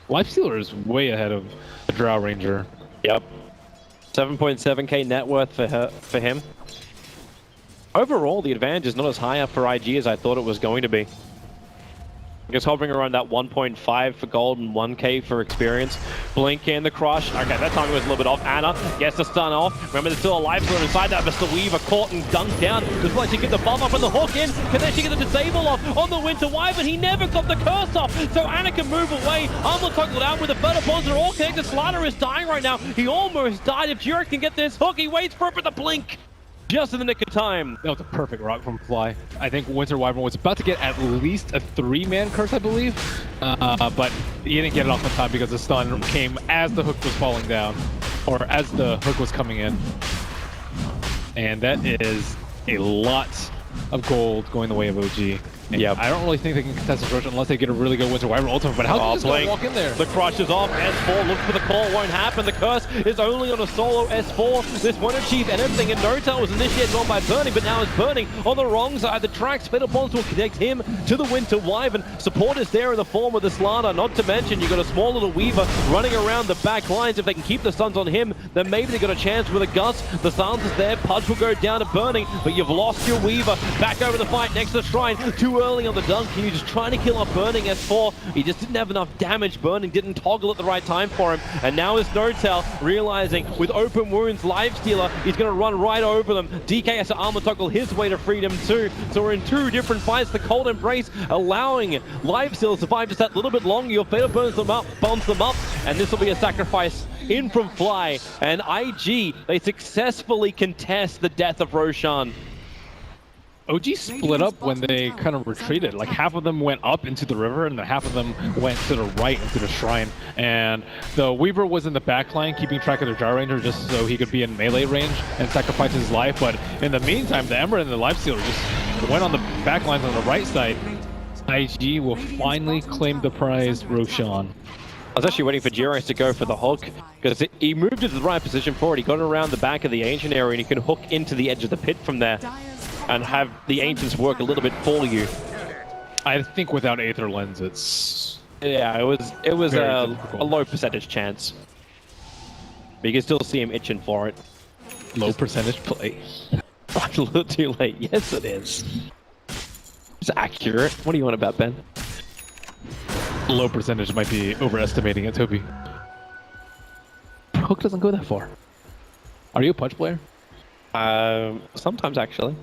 Lifestealer is way ahead of the Drow Ranger. Yep. 7.7k net worth for him. Overall, the advantage is not as high up for IG as I thought it was going to be. Just hovering around that 1.5 for gold and 1k for experience. Blink in the Crush. Okay, that time was a little bit off. Anna gets the stun off. Remember, there's still a Lifestealer inside that. Mr. Weaver caught and dunked down. Just like she get the bomb up and the hook in. Can then she get the disable off on the Winter Wyvern? He never got the curse off. So Anna can move away. Armlet toggled out with the Feather Bonds are all connected. Slaughter is dying right now. He almost died. If Jurek can get this hook, he waits for it with the blink. Just in the nick of time. That was a perfect rock from Fly. I think Winter Wyvern was about to get at least a 3-man curse, I believe. But he didn't get it off in time because the stun came as the hook was falling down. Or as the hook was coming in. And that is a lot of gold going the way of OG. Yeah, I don't really think they can contest this rush unless they get a really good Winter Wyvern ultimate, but how can you just walk in there? The Crush is off, S4 looks for the call, won't happen. The curse is only on a solo S4. This won't achieve anything, and No-Tail was initiated on by Burning, but now it's Burning on the wrong side. The tracks, Fatal Bonds will connect him to the Winter Wyvern. Support is there in the form of the Slaughter, not to mention you've got a small little Weaver running around the back lines. If they can keep the stuns on him, then maybe they got a chance with a Gus. The silence is there, Pudge will go down to Burning, but you've lost your Weaver. Back over the fight next to the Shrine, too early on the dunk. He was just trying to kill off Burning S4. He just didn't have enough damage. Burning didn't toggle at the right time for him. And now is No-Tail realizing with open wounds, Lifestealer, he's going to run right over them. DK has to armor toggle his way to freedom too. So we're in two different fights. The Cold Embrace allowing Lifestealer to survive just that little bit longer. Your Fatal burns them up, and this will be a sacrifice in from Fly. And IG, they successfully contest the death of Roshan. OG split up when they kind of retreated. Like half of them went up into the river and then half of them went to the right into the Shrine. And the Weaver was in the back line keeping track of the Drow Ranger just so he could be in melee range and sacrifice his life. But in the meantime, the Ember and the Lifestealer just went on the back lines on the right side. IG will finally claim the prize, Roshan. I was actually waiting for Jirex to go for the hook because he moved into the right position for it. He got around the back of the Ancient area and he can hook into the edge of the pit from there and have the Ancients work a little bit for you. I think without Aether Lens, it's... Yeah, it was a low percentage chance. But you can still see him itching for it. Low percentage play. A little too late. Yes, it is. It's accurate. What do you want about, Ben? Low percentage might be overestimating it, Toby. Hook doesn't go that far. Are you a Pudge player? Sometimes, actually.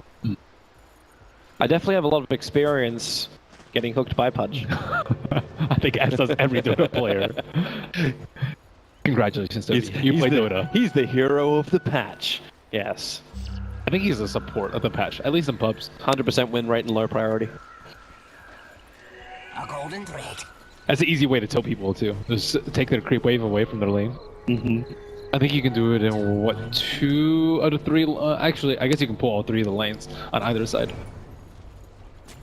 I definitely have a lot of experience getting hooked by Pudge. I think as does every Dota player. Congratulations, Toby. You play Dota. He's the hero of the patch. Yes. I think he's a support of the patch, at least in pubs. 100% win rate and low priority. A golden thread. That's an easy way to tell people too. Just take their creep wave away from their lane. I think you can do it in what, 2 out of 3? Actually, I guess you can pull all 3 of the lanes on either side.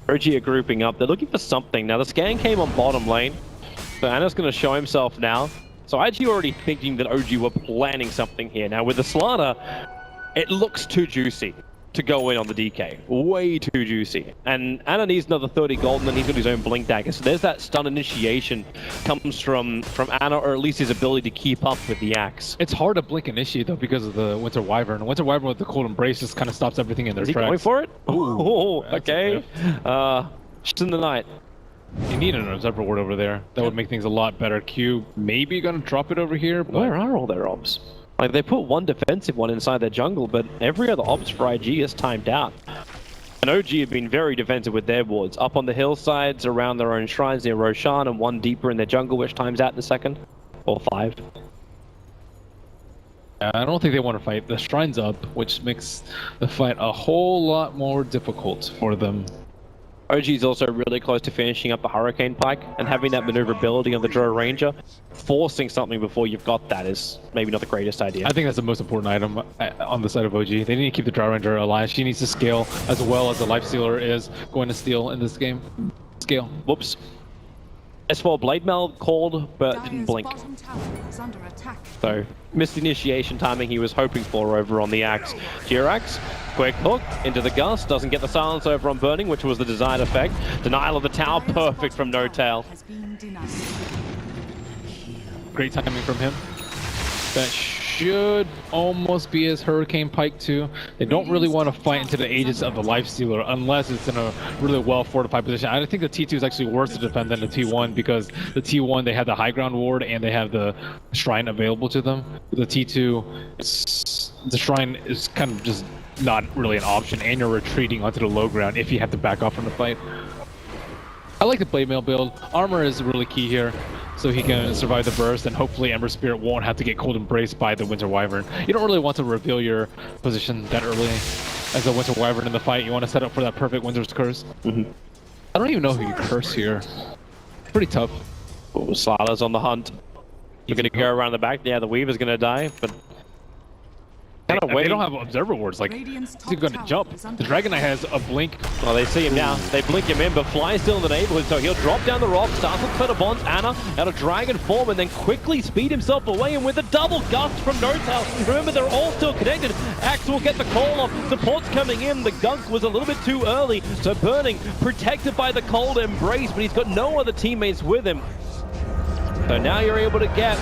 OG are grouping up. They're looking for something. Now the scan came on bottom lane, so Anna's going to show himself now. So IG already thinking that OG were planning something here. Now with the Slaughter, it looks too juicy to go in on the DK. Way too juicy. And Anna needs another 30 gold, and then he's got his own Blink Dagger. So there's that stun initiation comes from Anna, or at least his ability to keep up with the axe. It's hard to blink initiate though because of the Winter Wyvern. The Winter Wyvern with the Cold Embrace just kind of stops everything in their Is he tracks. going for it? Ooh, Okay. Just in the night. You need an Observer Ward over there. That would make things a lot better. Q maybe gonna drop it over here, but... Where are all their obs? Like, they put one defensive one inside their jungle, but every other ops for IG is timed out. And OG have been very defensive with their wards. Up on the hillsides, around their own shrines near Roshan, and one deeper in their jungle, which times out in a second. Or 5. I don't think they want to fight. The shrine's up, which makes the fight a whole lot more difficult for them. OG is also really close to finishing up the Hurricane Pike, and having that maneuverability on the Drow Ranger, forcing something before you've got that is maybe not the greatest idea. I think that's the most important item on the side of OG. They need to keep the Drow Ranger alive. She needs to scale as well as the Lifestealer is going to steal in this game. Scale. Whoops. S4 Blade Mail called, but didn't Dire's blink. bottom tower is under attack. So, missed the initiation timing he was hoping for over on the axe. Jirax, quick hook into the gust, doesn't get the silence over on burning, which was the desired effect. Denial of the tower, Dire's perfect from bottom No Tail. tower has been denied. Great timing from him. That should almost be his Hurricane Pike too. They don't really want to fight into the aegis of the Lifestealer unless it's in a really well fortified position. I think the T2 is actually worse to defend than the T1 because the T1 they have the high ground ward and they have the shrine available to them. The T2, the shrine is kind of just not really an option, and you're retreating onto the low ground if you have to back off from the fight. I like the Blade Mail build. Armor is really key here, so he can survive the burst, and hopefully Ember Spirit won't have to get cold embraced by the Winter Wyvern. You don't really want to reveal your position that early as a Winter Wyvern in the fight. You want to set up for that perfect Winter's Curse. I don't even know who you curse here. Pretty tough. Oh, Slala's on the hunt. You're going to go around the back. Yeah, the Weaver's going to die, but... They don't have Observer Wards, like, Radiant's he's going to top jump. tower is under The Dragon Knight has a blink. Well, they see him now. They blink him in, but Fly's still in the neighborhood, so he'll drop down the rock, starts with Feather Bonds, Anna out of Dragon form, and then quickly speed himself away, and with a double gust from No Tail. Remember, they're all still connected. Axe will get the call off. Support's coming in. The gunk was a little bit too early, so Burning protected by the cold embrace, but he's got no other teammates with him. So now you're able to get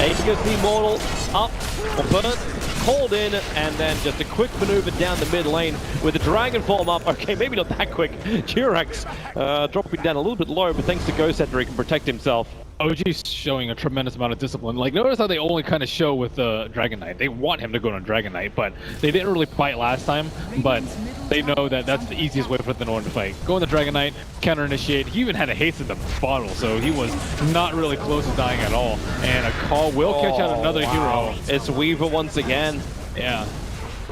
Aegis the Immortal up, or burnt, called in, and then just a quick maneuver down the mid lane with the Dragon form up. Okay, maybe not that quick. Jirax dropping down a little bit low, but thanks to Ghost Scepter, he can protect himself. OG's showing a tremendous amount of discipline. Like, notice how they only kind of show with the Dragon Knight. They want him to go to Dragon Knight, but they didn't really fight last time. But they know that that's the easiest way for them to fight. Go in the Dragon Knight, counter initiate. He even had a haste in the bottle, so he was not really close to dying at all. And a call will catch out another hero. It's Weaver once again. Yeah.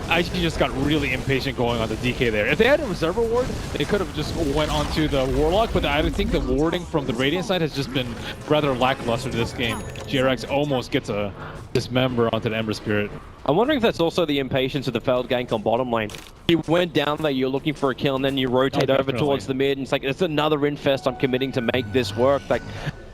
IG just got really impatient going on the DK there. If they had a Reservoir Ward, they could have just went onto the Warlock, but I think the warding from the Radiant side has just been rather lackluster this game. GRX almost gets a dismember onto the Ember Spirit. I'm wondering if that's also the impatience of the failed gank on bottom lane. You went down there, you're looking for a kill, and then you rotate over towards the mid, and it's like, it's another infest, I'm committing to make this work. Like,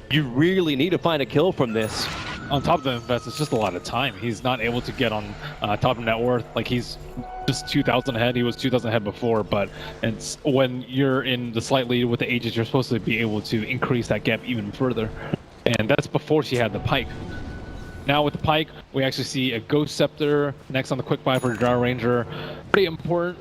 you really need to find a kill from this. On top of the invest, it's just a lot of time. He's not able to get on top of net worth. Like, he's just 2,000 ahead. He was 2,000 ahead before, but it's when you're in the slight lead with the Aegis, you're supposed to be able to increase that gap even further. And that's before she had the Pike. Now with the Pike, we actually see a Ghost Scepter next on the quick buy for the Drow Ranger. Pretty important.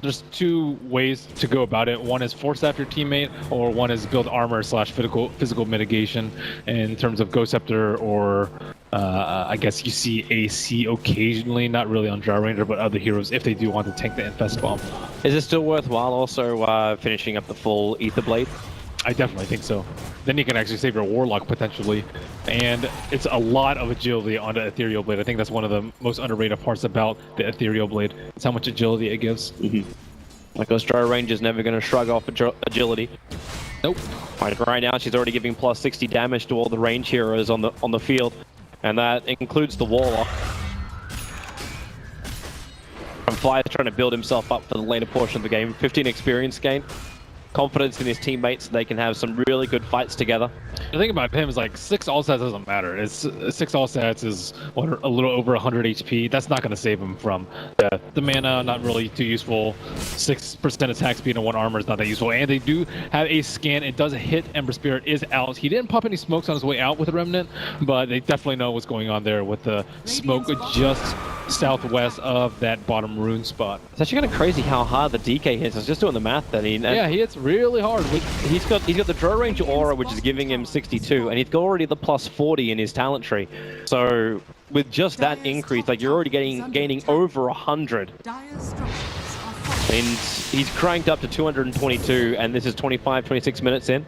There's two ways to go about it. One is force staff your teammate, or one is build armor / physical mitigation. In terms of Ghost Scepter, or I guess you see AC occasionally, not really on Drow Ranger, but other heroes if they do want to tank the Infest Bomb. Is it still worthwhile also finishing up the full Ether Blade? I definitely think so. Then you can actually save your Warlock potentially, and it's a lot of agility on the Ethereal Blade. I think that's one of the most underrated parts about the Ethereal Blade. It's how much agility it gives. Like those Drow Ranger's never going to shrug off agility. Nope. Right now, she's already giving plus 60 damage to all the range heroes on the field, and that includes the Warlock. And Fly's trying to build himself up for the later portion of the game. 15 experience gain. Confidence in his teammates so they can have some really good fights together. The thing about him is like 6 all stats doesn't matter. It's 6 all stats is a little over 100 HP. That's not going to save him from death. The mana not really too useful. 6% attack speed and 1 armor is not that useful. And they do have a scan. It does hit. Ember Spirit is out. He didn't pop any smokes on his way out with the Remnant, but they definitely know what's going on there with the smoke just southwest of that bottom rune spot. It's actually kind of crazy how hard the DK hits. I was just doing the math then. Yeah, he hits really hard. He's got the Drow Ranger aura, which is giving him 62, and he's got already the plus 40 in his talent tree. So with just that increase, like you're already gaining over 100. Dire's structures are falling. And he's cranked up to 222, and this is 25, 26 minutes in.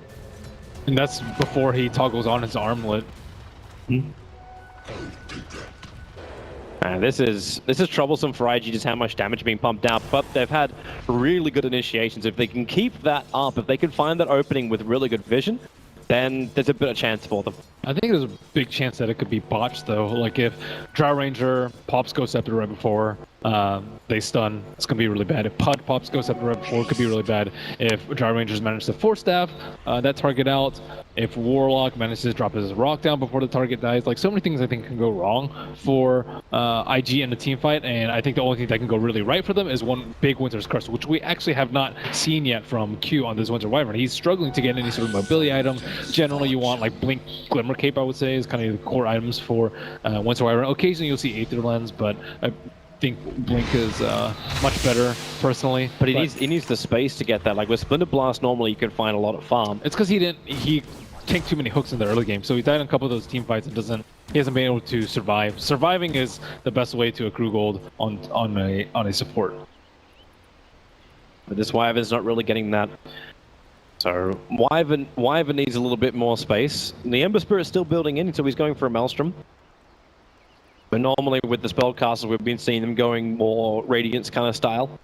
And that's before he toggles on his armlet. This is troublesome for IG, just how much damage being pumped out, but they've had really good initiations. If they can keep that up, if they can find that opening with really good vision, then there's a bit of chance for them. I think there's a big chance that it could be botched though. Like if Drow Ranger pops Ghost Scepter right before they stun, it's going to be really bad. If Pud pops Ghost Scepter right before, it could be really bad. If Drow Rangers manage to force staff that target out, if Warlock manages to drop his rock down before the target dies, like so many things I think can go wrong for IG in the team fight, and I think the only thing that can go really right for them is one big Winter's Curse, which we actually have not seen yet from Q on this Winter Wyvern. He's struggling to get any sort of mobility item. Generally you want like Blink, Glimmer Cape, I would say, is kind of the core items for Winter Wyvern. Occasionally you'll see Aether Lens, but I think Blink is much better personally. But he needs the space to get that. Like with Splinter Blast, normally you can find a lot of farm. It's because he tanked too many hooks in the early game, so he died in a couple of those team fights and he hasn't been able to survive. Surviving is the best way to accrue gold on a support. But this Wyvern's not really getting that. So Wyvern needs a little bit more space. And the Ember Spirit's still building in, so he's going for a Maelstrom. But normally with the spellcasters, we've been seeing them going more Radiance kind of style.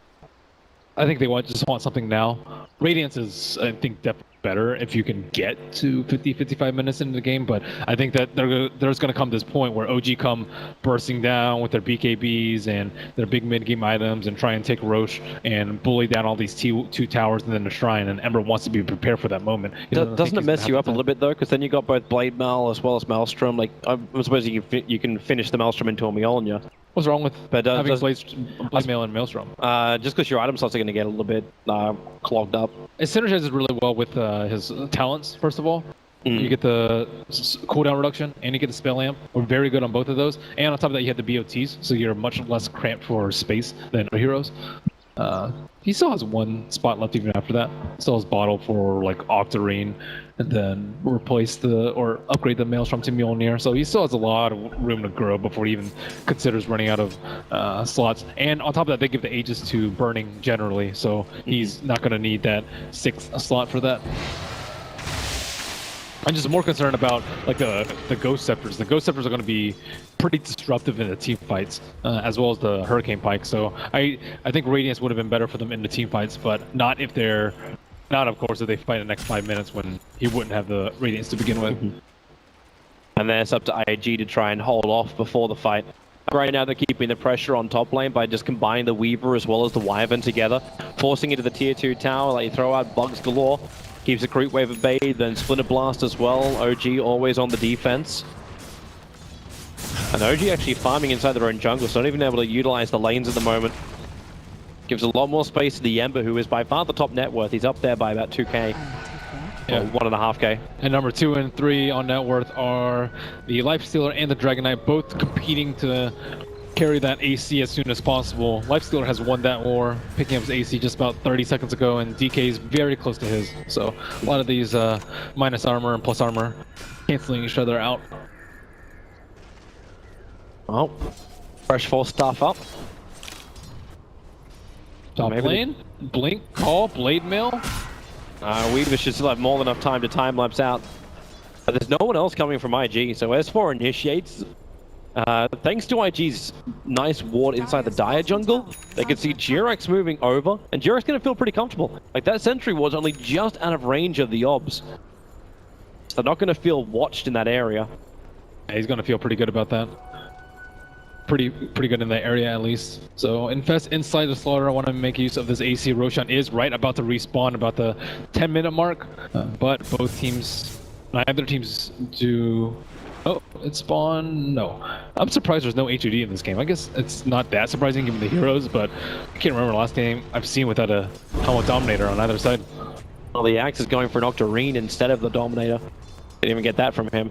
I think they just want something now. Radiance is, I think, definitely better if you can get to 50-55 minutes into the game, but I think that there's going to come this point where OG come bursting down with their BKBs and their big mid-game items and try and take Roche and bully down all these two towers and then the Shrine, and Ember wants to be prepared for that moment. Doesn't it mess you up a little bit though? Because then you got both Blade Mail as well as Maelstrom. Like, I'm supposing you can finish the Maelstrom into a Mjolnir. What's wrong with having Blade Mail and Maelstrom? Just because your item slots are going to get a little bit clogged up. It synergizes really well with his talents, first of all. You get the cooldown reduction and you get the spell amp. We're very good on both of those. And on top of that, you have the BOTs, so you're much less cramped for space than other heroes. He still has one spot left even after that. Still has bottle for like Octarine, and then upgrade the Maelstrom to Mjolnir. So he still has a lot of room to grow before he even considers running out of slots. And on top of that, they give the Aegis to Burning generally, so he's not going to need that 6th slot for that. I'm just more concerned about like the Ghost Scepters. The Ghost Scepters are going to be pretty disruptive in the team fights, as well as the Hurricane Pike. So I think Radiance would have been better for them in the team fights, but not of course, if they fight in the next 5 minutes when he wouldn't have the Radiance to begin with. And then it's up to IG to try and hold off before the fight. Right now they're keeping the pressure on top lane by just combining the Weaver as well as the Wyvern together, forcing into the tier 2 tower. Like, you throw out bugs galore. Keeps the creep wave at bay, then Splinter Blast as well. OG always on the defense. And OG actually farming inside their own jungle, so not even able to utilize the lanes at the moment. Gives a lot more space to the Ember, who is by far the top net worth. He's up there by about 2k. Yeah. 1.5k. And number 2 and 3 on net worth are the Lifestealer and the Dragon Knight, both competing to carry that AC as soon as possible. Lifestealer has won that war, picking up his AC just about 30 seconds ago, and DK is very close to his. So a lot of these minus armor and plus armor canceling each other out. Oh, fresh force stuff up. Top Maybe lane, blink, call, blade mail. Weaver should still have more than enough time to time-lapse out. But there's no one else coming from IG, so S4 initiates. Thanks to IG's nice ward inside the Dire jungle, they can see Jirax moving over, and Jirax going to feel pretty comfortable. Like, that sentry was only just out of range of the obs. So they're not going to feel watched in that area. Yeah, he's gonna feel pretty good about that. Pretty good in that area at least. So Infest inside the Slaughter. I want to make use of this AC. Roshan is right about to respawn about the 10-minute mark, but both teams, neither teams do. Oh, it spawned. No, I'm surprised there's no HUD in this game. I guess it's not that surprising given the heroes, but I can't remember the last game I've seen without a Helmet Dominator on either side. Well, the Axe is going for an Octarine instead of the Dominator. Didn't even get that from him.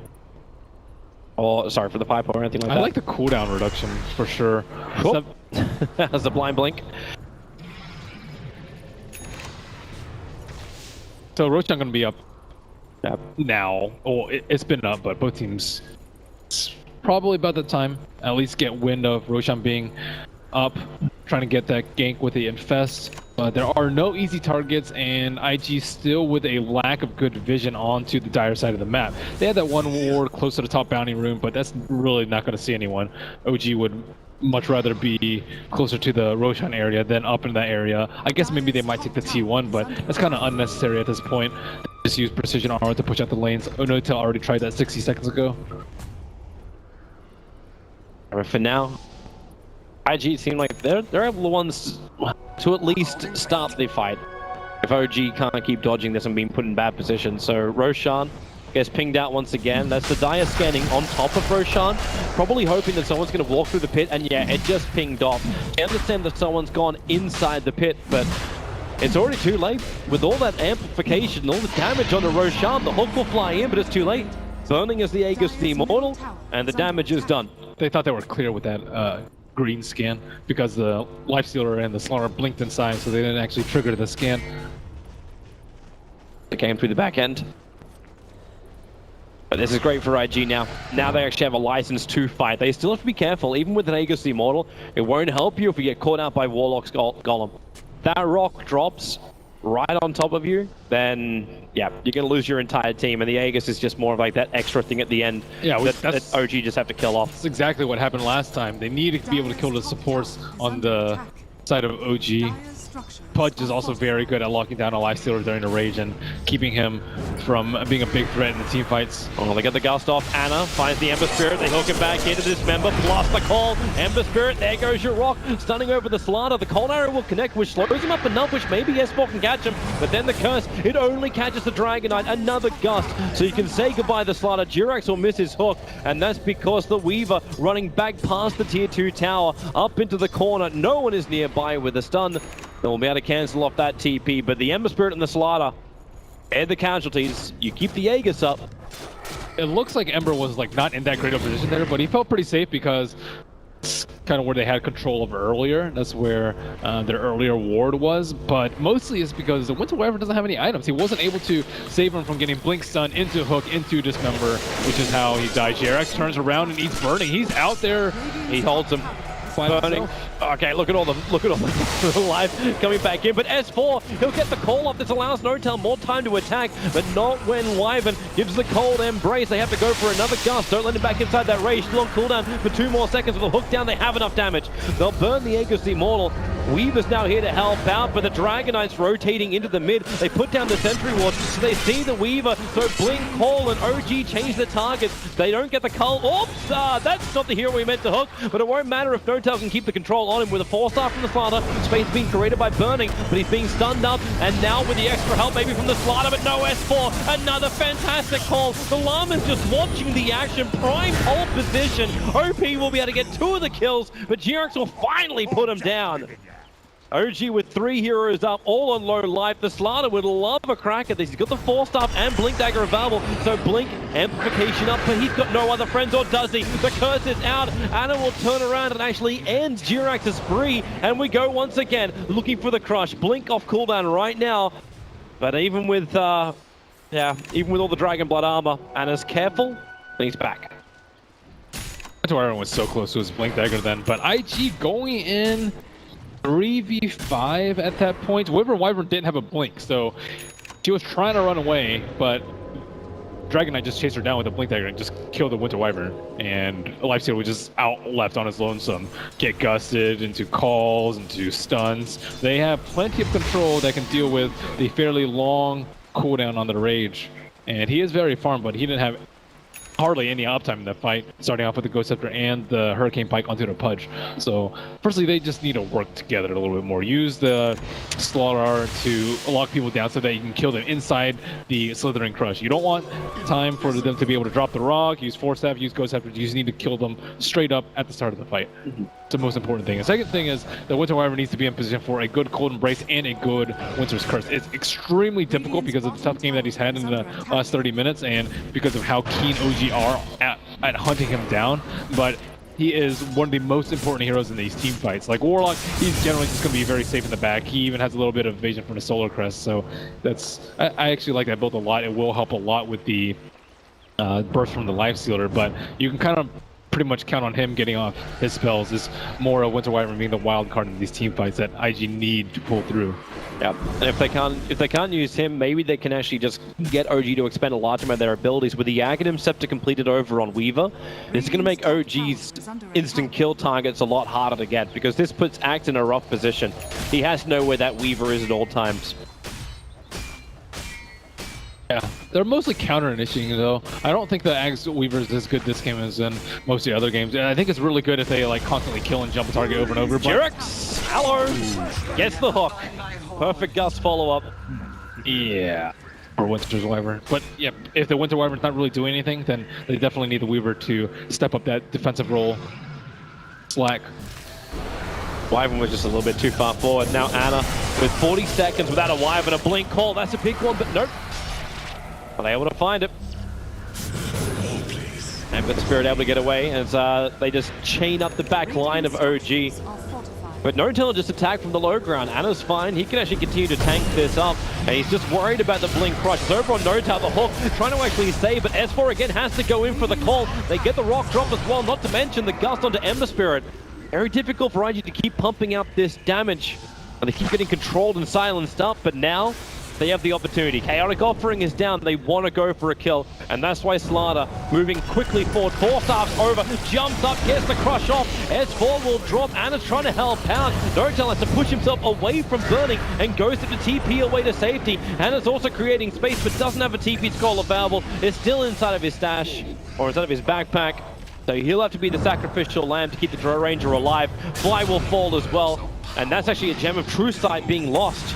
Oh, sorry, for the Piper or anything like that. I like the cooldown reduction for sure. Cool. That's the blind blink. So Roshan gonna be up Yep. now. Oh, it's been up, but both teams, it's probably about the time at least get wind of Roshan being up, trying to get that gank with the Infest. But there are no easy targets, and IG still with a lack of good vision onto the Dire side of the map. They had that one ward close to the top bounty room, but that's really not going to see anyone. OG would much rather be closer to the Roshan area than up in that area. I guess maybe they might take the T1, but that's kind of unnecessary at this point. Just use precision armor to push out the lanes. Onotel already tried that 60 seconds ago. But for now, IG seem like they're the ones to at least start the fight. If OG can't keep dodging this and being put in bad position. So Roshan gets pinged out once again. That's the Dire scanning on top of Roshan, probably hoping that someone's going to walk through the pit, and yeah, it just pinged off. I understand that someone's gone inside the pit, but it's already too late. With all that amplification, all the damage on the Roshan, the hook will fly in, but it's too late. Burning is the Aegis the Immortal, and the damage is done. They thought they were clear with that green scan because the Lifestealer and the Slaughter blinked inside, so they didn't actually trigger the scan. It came through the back end. But this is great for IG now. Now they actually have a license to fight. They still have to be careful. Even with an Aegis the Immortal, it won't help you if you get caught out by Warlock's Golem. That rock drops right on top of you, then yeah, you're going to lose your entire team, and the Aegis is just more of like that extra thing at the end that OG just have to kill off. That's exactly what happened last time. They needed to be able to kill the supports on the side of OG. Pudge is also very good at locking down a Lifestealer during the rage and keeping him from being a big threat in the team fights. Oh, they get the gust off. Anna finds the Ember Spirit. They hook it back into this member. Blast the call. Ember Spirit, there goes your rock. Stunning over the Slaughter. The cold arrow will connect, which slows him up enough, which maybe S4 can catch him. But then the curse, it only catches the Dragon Knight. Another gust. So you can say goodbye to Slaughter. Jirax will miss his hook, and that's because the Weaver running back past the tier 2 tower, up into the corner. No one is nearby with a stun. They'll be able to cancel off that TP, but the Ember Spirit and the Slaughter, they're the casualties. You keep the Aegis up. It looks like Ember was like not in that great of a position there, but he felt pretty safe because it's kind of where they had control of earlier. That's where their earlier ward was, but mostly it's because the Winter Wyvern doesn't have any items. He wasn't able to save him from getting Blink Stun into Hook, into Dismember, which is how he died. Jirax turns around and he's burning. He's out there. He holds him. Burning. Okay, look at all the life coming back in. But S4, he'll get the call off. This allows Notel more time to attack, but not when Wyvern gives the cold embrace. They have to go for another gust. Don't let him back inside that rage. Still on cooldown for 2 more seconds. With the hook down, they have enough damage. They'll burn the Aegis the Immortal. Weaver's now here to help out, but the Dragon Knight's rotating into the mid. They put down the sentry ward, so they see the Weaver. So Blink, Call, and OG change the targets. They don't get the cull. Oops! That's not the hero we meant to hook, but it won't matter if Notel can keep the control on him with a 4-star from the Slaughter. Space being created by Burning, but he's being stunned up, and now with the extra help maybe from the Slaughter, but no S4. Another fantastic call. The Llama's just watching the action. Prime pole position. OP will be able to get 2 of the kills, but Jirax will finally put him down. OG with 3 heroes up, all on low life. The Slaughter would love a crack at this. He's got the Force Staff and Blink Dagger available, so Blink amplification up, but he's got no other friends, or does he? The curse is out. Anna will turn around and actually end Jirax's spree, and we go once again looking for the crush. Blink off cooldown right now, but even with all the Dragon Blood armor, Anna's careful, and he's back. That's why everyone was so close to his Blink Dagger then, but IG going in 3v5 at that point. Wyvern Wyvern didn't have a blink, so she was trying to run away, but Dragon Knight just chased her down with a Blink Dagger and just killed the Winter Wyvern. And Lifesteal was just out left on his lonesome. Get gusted into calls, into stuns. They have plenty of control that can deal with the fairly long cooldown on the Rage. And he is very farmed, but he didn't have hardly any uptime in that fight, starting off with the Ghost Scepter and the Hurricane Pike onto the Pudge. So, firstly, they just need to work together a little bit more. Use the Slaughter to lock people down so that you can kill them inside the Slithering Crush. You don't want time for them to be able to drop the rock, use Force Staff, use Ghost Scepter. You just need to kill them straight up at the start of the fight. It's the most important thing. The second thing is the Winter Wyvern needs to be in position for a good Cold Embrace and a good Winter's Curse. It's extremely difficult because of the tough game that he's had in the last 30 minutes and because of how keen OG are at hunting him down, but he is one of the most important heroes in these team fights. Like Warlock, he's generally just going to be very safe in the back. He even has a little bit of evasion from the Solar Crest, so I actually like that build a lot. It will help a lot with the burst from the Life Stealer, but you can kind of pretty much count on him getting off his spells. Is more of Winter Wyvern being the wild card in these team fights that IG need to pull through. Yeah, and if they can't use him, maybe they can actually just get OG to expend a large amount of their abilities. With the Aghanim Scepter completed over on Weaver, this is going to make OG's instant kill targets a lot harder to get, because this puts Act in a rough position. He has to know where that Weaver is at all times. Yeah, they're mostly counter-initiating though. I don't think the Axe Weaver is as good this game as in most of the other games. And I think it's really good if they like constantly kill and jump a target over and over. Jirax, hello, gets the hook. Perfect Gust follow-up. Yeah, for Winter's Wyvern. But yeah, if the Winter Wyvern's not really doing anything, then they definitely need the Weaver to step up that defensive role. Slack. Wyvern was just a little bit too far forward. Now Anna with 40 seconds without a Wyvern, a blink call. That's a big one, but nope. Are they able to find it? And with the Spirit able to get away as they just chain up the back line of OG. But no intelligence attack from the low ground. Anna's fine. He can actually continue to tank this up. And he's just worried about the Blink Crush. Zobron knows how the hook, trying to actually save, but S4 again has to go in for the call. They get the rock drop as well, not to mention the Gust onto Ember Spirit. Very difficult for IG to keep pumping out this damage. And they keep getting controlled and silenced up, but now they have the opportunity. Chaotic Offering is down. They want to go for a kill. And that's why Slaughter moving quickly forward. Force Staff's over. Jumps up. Gets the crush off. S4 will drop. Anna's trying to help out. Nortel has to push himself away from burning and goes to the TP away to safety. Anna's also creating space but doesn't have a TP scroll available. It's still inside of his stash. Or inside of his backpack. So he'll have to be the sacrificial lamb to keep the Drow Ranger alive. Fly will fall as well. And that's actually a Gem of True Sight being lost.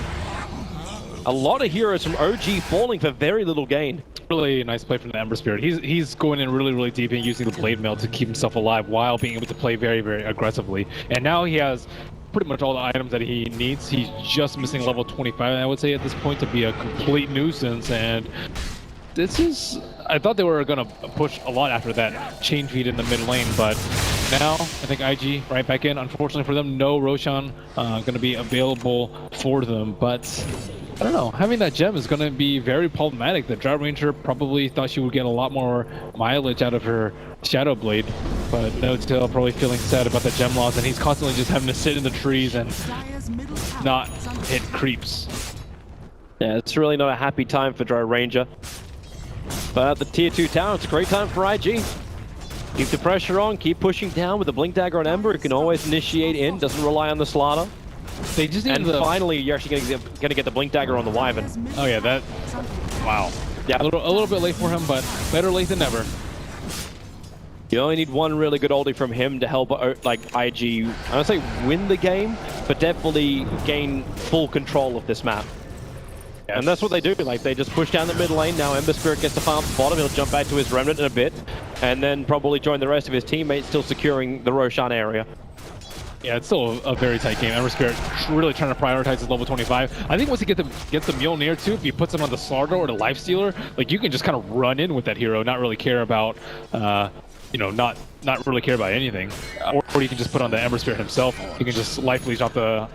A lot of heroes from OG falling for very little gain. Really nice play from the Ember Spirit. He's going in really deep and using the Blade Mail to keep himself alive while being able to play very aggressively. And now he has pretty much all the items that he needs. He's just missing level 25, I would say, at this point, to be a complete nuisance. And this is... I thought they were going to push a lot after that chain feed in the mid lane, but now I think IG right back in. Unfortunately for them, no Roshan going to be available for them, but I don't know. Having that gem is going to be very problematic. The Drow Ranger probably thought she would get a lot more mileage out of her Shadow Blade, but No-Tail probably feeling sad about that gem loss, and he's constantly just having to sit in the trees and not hit creeps. Yeah, it's really not a happy time for Drow Ranger. But the tier 2 tower, it's a great time for IG. Keep the pressure on, keep pushing down with the Blink Dagger on Ember. It can always initiate in, doesn't rely on the Slaughter. They just need and finally, you're actually going to get the Blink Dagger on the Wyvern. Oh yeah, that... Wow. Yeah. A little bit late for him, but better late than never. You only need one really good ulti from him to help like IG, I don't say win the game, but definitely gain full control of this map. Yes. And that's what they do, like they just push down the mid lane. Now Ember Spirit gets the farm at the bottom, he'll jump back to his Remnant in a bit, and then probably join the rest of his teammates still securing the Roshan area. Yeah, it's still a very tight game. Ember Spirit really trying to prioritize his level 25. I think once he gets the Mjolnir too, if he puts him on the Slaughter or the Lifestealer, like you can just kind of run in with that hero, not really care about, you know, not really care about anything. Or you can just put on the Ember Spirit himself. You can just Life Leech off the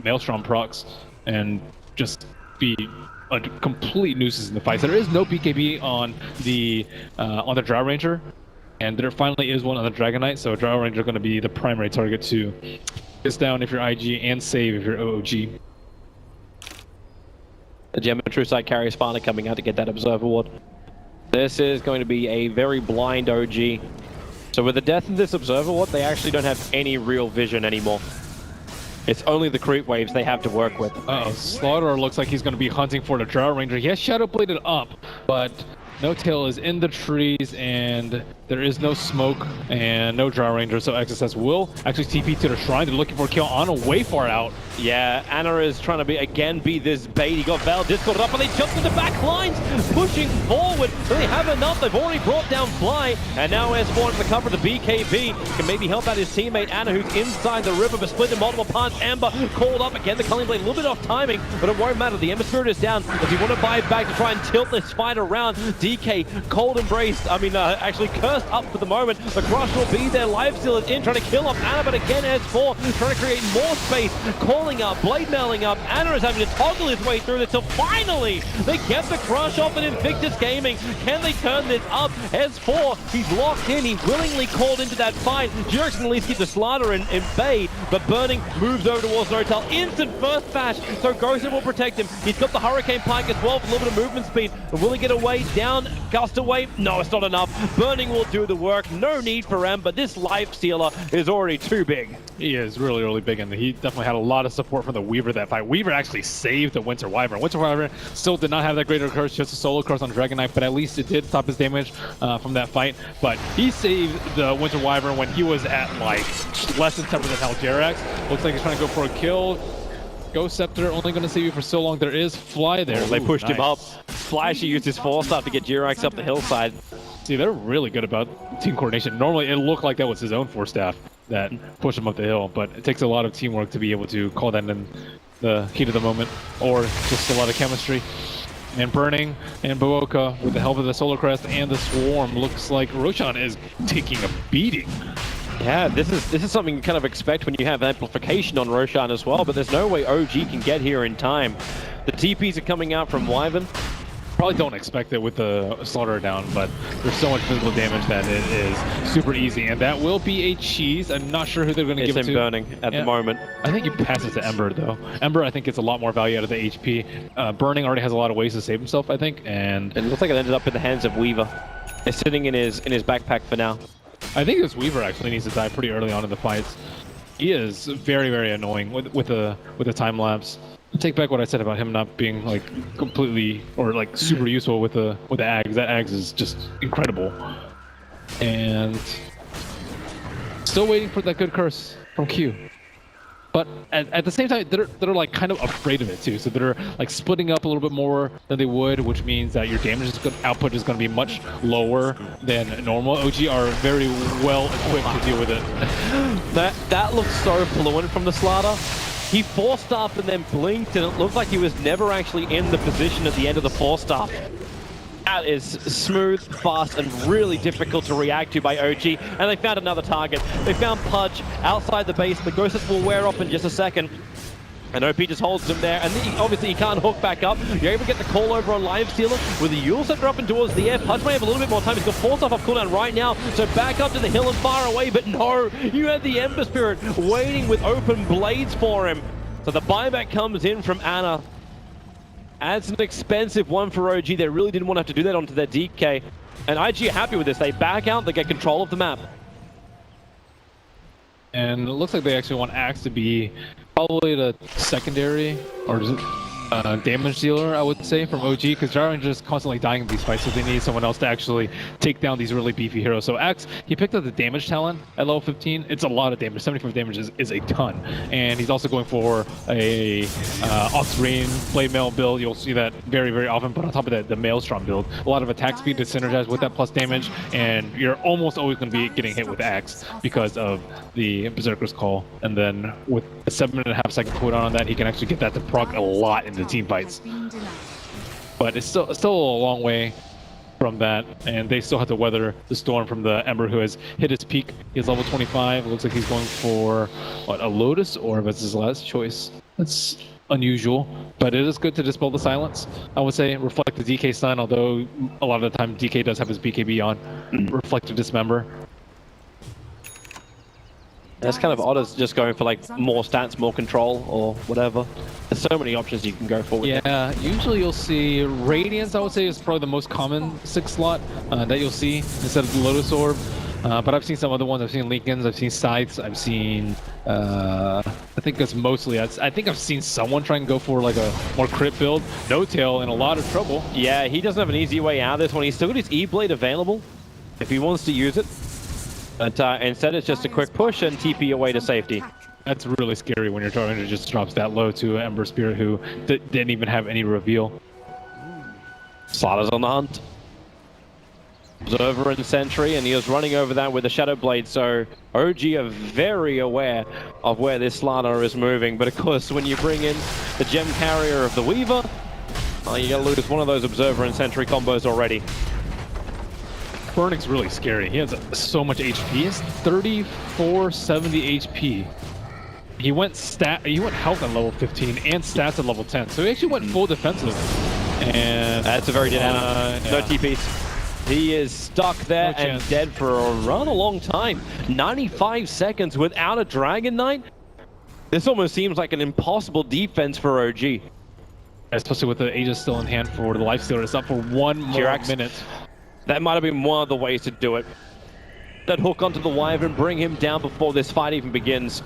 Maelstrom procs and just be a complete nuisance in the fights. There is no BKB on the Drow Ranger. And there finally is one on the Dragon Knight, so Drow Ranger are going to be the primary target to get down if you're IG and save if you're OOG. The Gem and True Sight carry is finally coming out to get that Observer Ward. This is going to be a very blind OG. So with the death of this Observer Ward, they actually don't have any real vision anymore. It's only the creep waves they have to work with. Slaughter looks like he's going to be hunting for the Drow Ranger. He has Shadow Bladed up, but No Tail is in the trees, and there is no smoke and no Drow Ranger, so XSS will actually TP to the shrine. They're looking for a kill on a way far out. Yeah, Ana is trying to be this bait. He got Val Discord up, and they jump to the back lines, pushing forward. They have enough. They've already brought down Fly, and now S4 into the cover of the BKB. Can maybe help out his teammate Ana, who's inside the river, but split in multiple parts. Amber called up again. The Culling Blade a little bit off timing, but it won't matter. The Ember Spirit is down. If you want to buy it back to try and tilt this fight around, DK, Cold Embrace, actually cursed up for the moment. The Crush will be there. Lifesteal is in, trying to kill off Ana, but again, S4 trying to create more space. Calling up, blade mailing up. Ana is having to toggle his way through this until finally they get the Crush off, and Invictus Gaming, can they turn this up? S4, he's locked in. He willingly called into that fight. Jurix can at least keep the Slaughter in bay, but Burning moves over towards Notel. Instant first bash, so Ghosted will protect him. He's got the Hurricane Pike as well for a little bit of movement speed. But will he get away? Down, gust away? No, it's not enough. Burning will do the work. No need for Ember. This Life Stealer is already too big. He is really, really big, and he definitely had a lot of support from the Weaver that fight. Weaver actually saved the Winter Wyvern. Winter Wyvern still did not have that greater curse, just a solo curse on Dragon Knight, but at least it did stop his damage from that fight. But he saved the Winter Wyvern when he was at like less than 10% health. Jerax looks like he's trying to go for a kill. Ghost Scepter only going to save you for so long. There is Fly there. They pushed him up. Flashy used his Force Staff to get Jerax up the hillside. See, they're really good about team coordination. Normally, it looked like that was his own Force Staff that pushed him up the hill, but it takes a lot of teamwork to be able to call that in the heat of the moment, or just a lot of chemistry. And Burning and Buoka, with the help of the Solar Crest and the Swarm, looks like Roshan is taking a beating. Yeah, this is something you kind of expect when you have amplification on Roshan as well, but there's no way OG can get here in time. The TPs are coming out from Wyvern. Probably don't expect it with the Slaughter down, but there's so much physical damage that it is super easy, and that will be a cheese. I'm not sure who they're going to give it to. Burning at the moment. I think you pass it to Ember, though. Ember, I think, gets a lot more value out of the HP. Burning already has a lot of ways to save himself, I think, and it looks like it ended up in the hands of Weaver. It's sitting in his backpack for now. I think this Weaver actually needs to die pretty early on in the fights. He is very, very annoying with the time lapse. Take back what I said about him not being like completely or like super useful with the Ags. That Ags is just incredible. And still waiting for that good curse from Q. But at the same time, they're like kind of afraid of it too. So they're like splitting up a little bit more than they would, which means that your damage output is going to be much lower than normal. OG are very well equipped to deal with it. That looks so fluent from the Slaughter. He Force Staffed and then blinked, and it looked like he was never actually in the position at the end of the Force Staff. That is smooth, fast, and really difficult to react to by OG. And they found another target. They found Pudge outside the base. The Ghosts will wear off in just a second. And OP just holds him there, and obviously he can't hook back up. You're able to get the call over on Lifestealer with the Yule Scepter up and towards the air. Pudge may have a little bit more time. He's got Force off cooldown right now, so back up to the hill and far away, but no, you had the Ember Spirit waiting with open blades for him. So the buyback comes in from Ana. Adds an expensive one for OG. They really didn't want to have to do that onto their DK. And IG are happy with this. They back out, they get control of the map. And it looks like they actually want Axe to be probably the secondary, or is it? damage dealer, I would say, from OG, because Gyro Ranger is constantly dying in these fights, so they need someone else to actually take down these really beefy heroes. So Axe, he picked up the damage talent at level 15. It's a lot of damage. 75 damage is a ton. And he's also going for a Ox Rain Blade Mail build. You'll see that very, very often, but on top of that, the Maelstrom build. A lot of attack speed to synergize with that plus damage, and you're almost always going to be getting hit with Axe because of the Berserker's Call. And then with a 7.5 second cooldown on that, he can actually get that to proc a lot in the team fights. But it's still a long way from that, and they still have to weather the storm from the Ember, who has hit his peak. He's level 25. It looks like he's going for what, a Lotus, or if it's his last choice. That's unusual, but it is good to dispel the silence. I would say reflect the DK stun, although a lot of the time DK does have his BKB on. Reflect to dismember. That's kind of odd as just going for like more stats, more control, or whatever. There's so many options you can go for with it. Yeah, usually you'll see Radiance, I would say, is probably the most common 6 slot that you'll see instead of the Lotus Orb. But I've seen some other ones. I've seen Lincolns, I've seen Scythes, I've seen... I think that's mostly... I think I've seen someone try and go for like a more crit build. No Tail in a lot of trouble. Yeah, he doesn't have an easy way out of this one. He's still got his E-Blade available if he wants to use it. But instead it's just a quick push and TP away to safety. That's really scary when your Gyro Ranger just drops that low to Ember Spirit, who didn't even have any reveal. Slaughter's on the hunt. Observer and Sentry, and he was running over that with a Shadow Blade, so OG are very aware of where this Slaughter is moving. But of course, when you bring in the gem carrier of the Weaver, you gotta lose one of those Observer and Sentry combos already. Burning's really scary. He has so much HP. He has 3470 HP. He went health at level 15 and stats at level 10. So he actually went full defensive. And that's a very dead Ana. No TPs. He is stuck there and dead for a rather long time. 95 seconds without a Dragon Knight. This almost seems like an impossible defense for OG. Especially with the Aegis still in hand for the Lifestealer. It's up for 1 more minute. That might have been one of the ways to do it. That hook onto the Wyvern, bring him down before this fight even begins.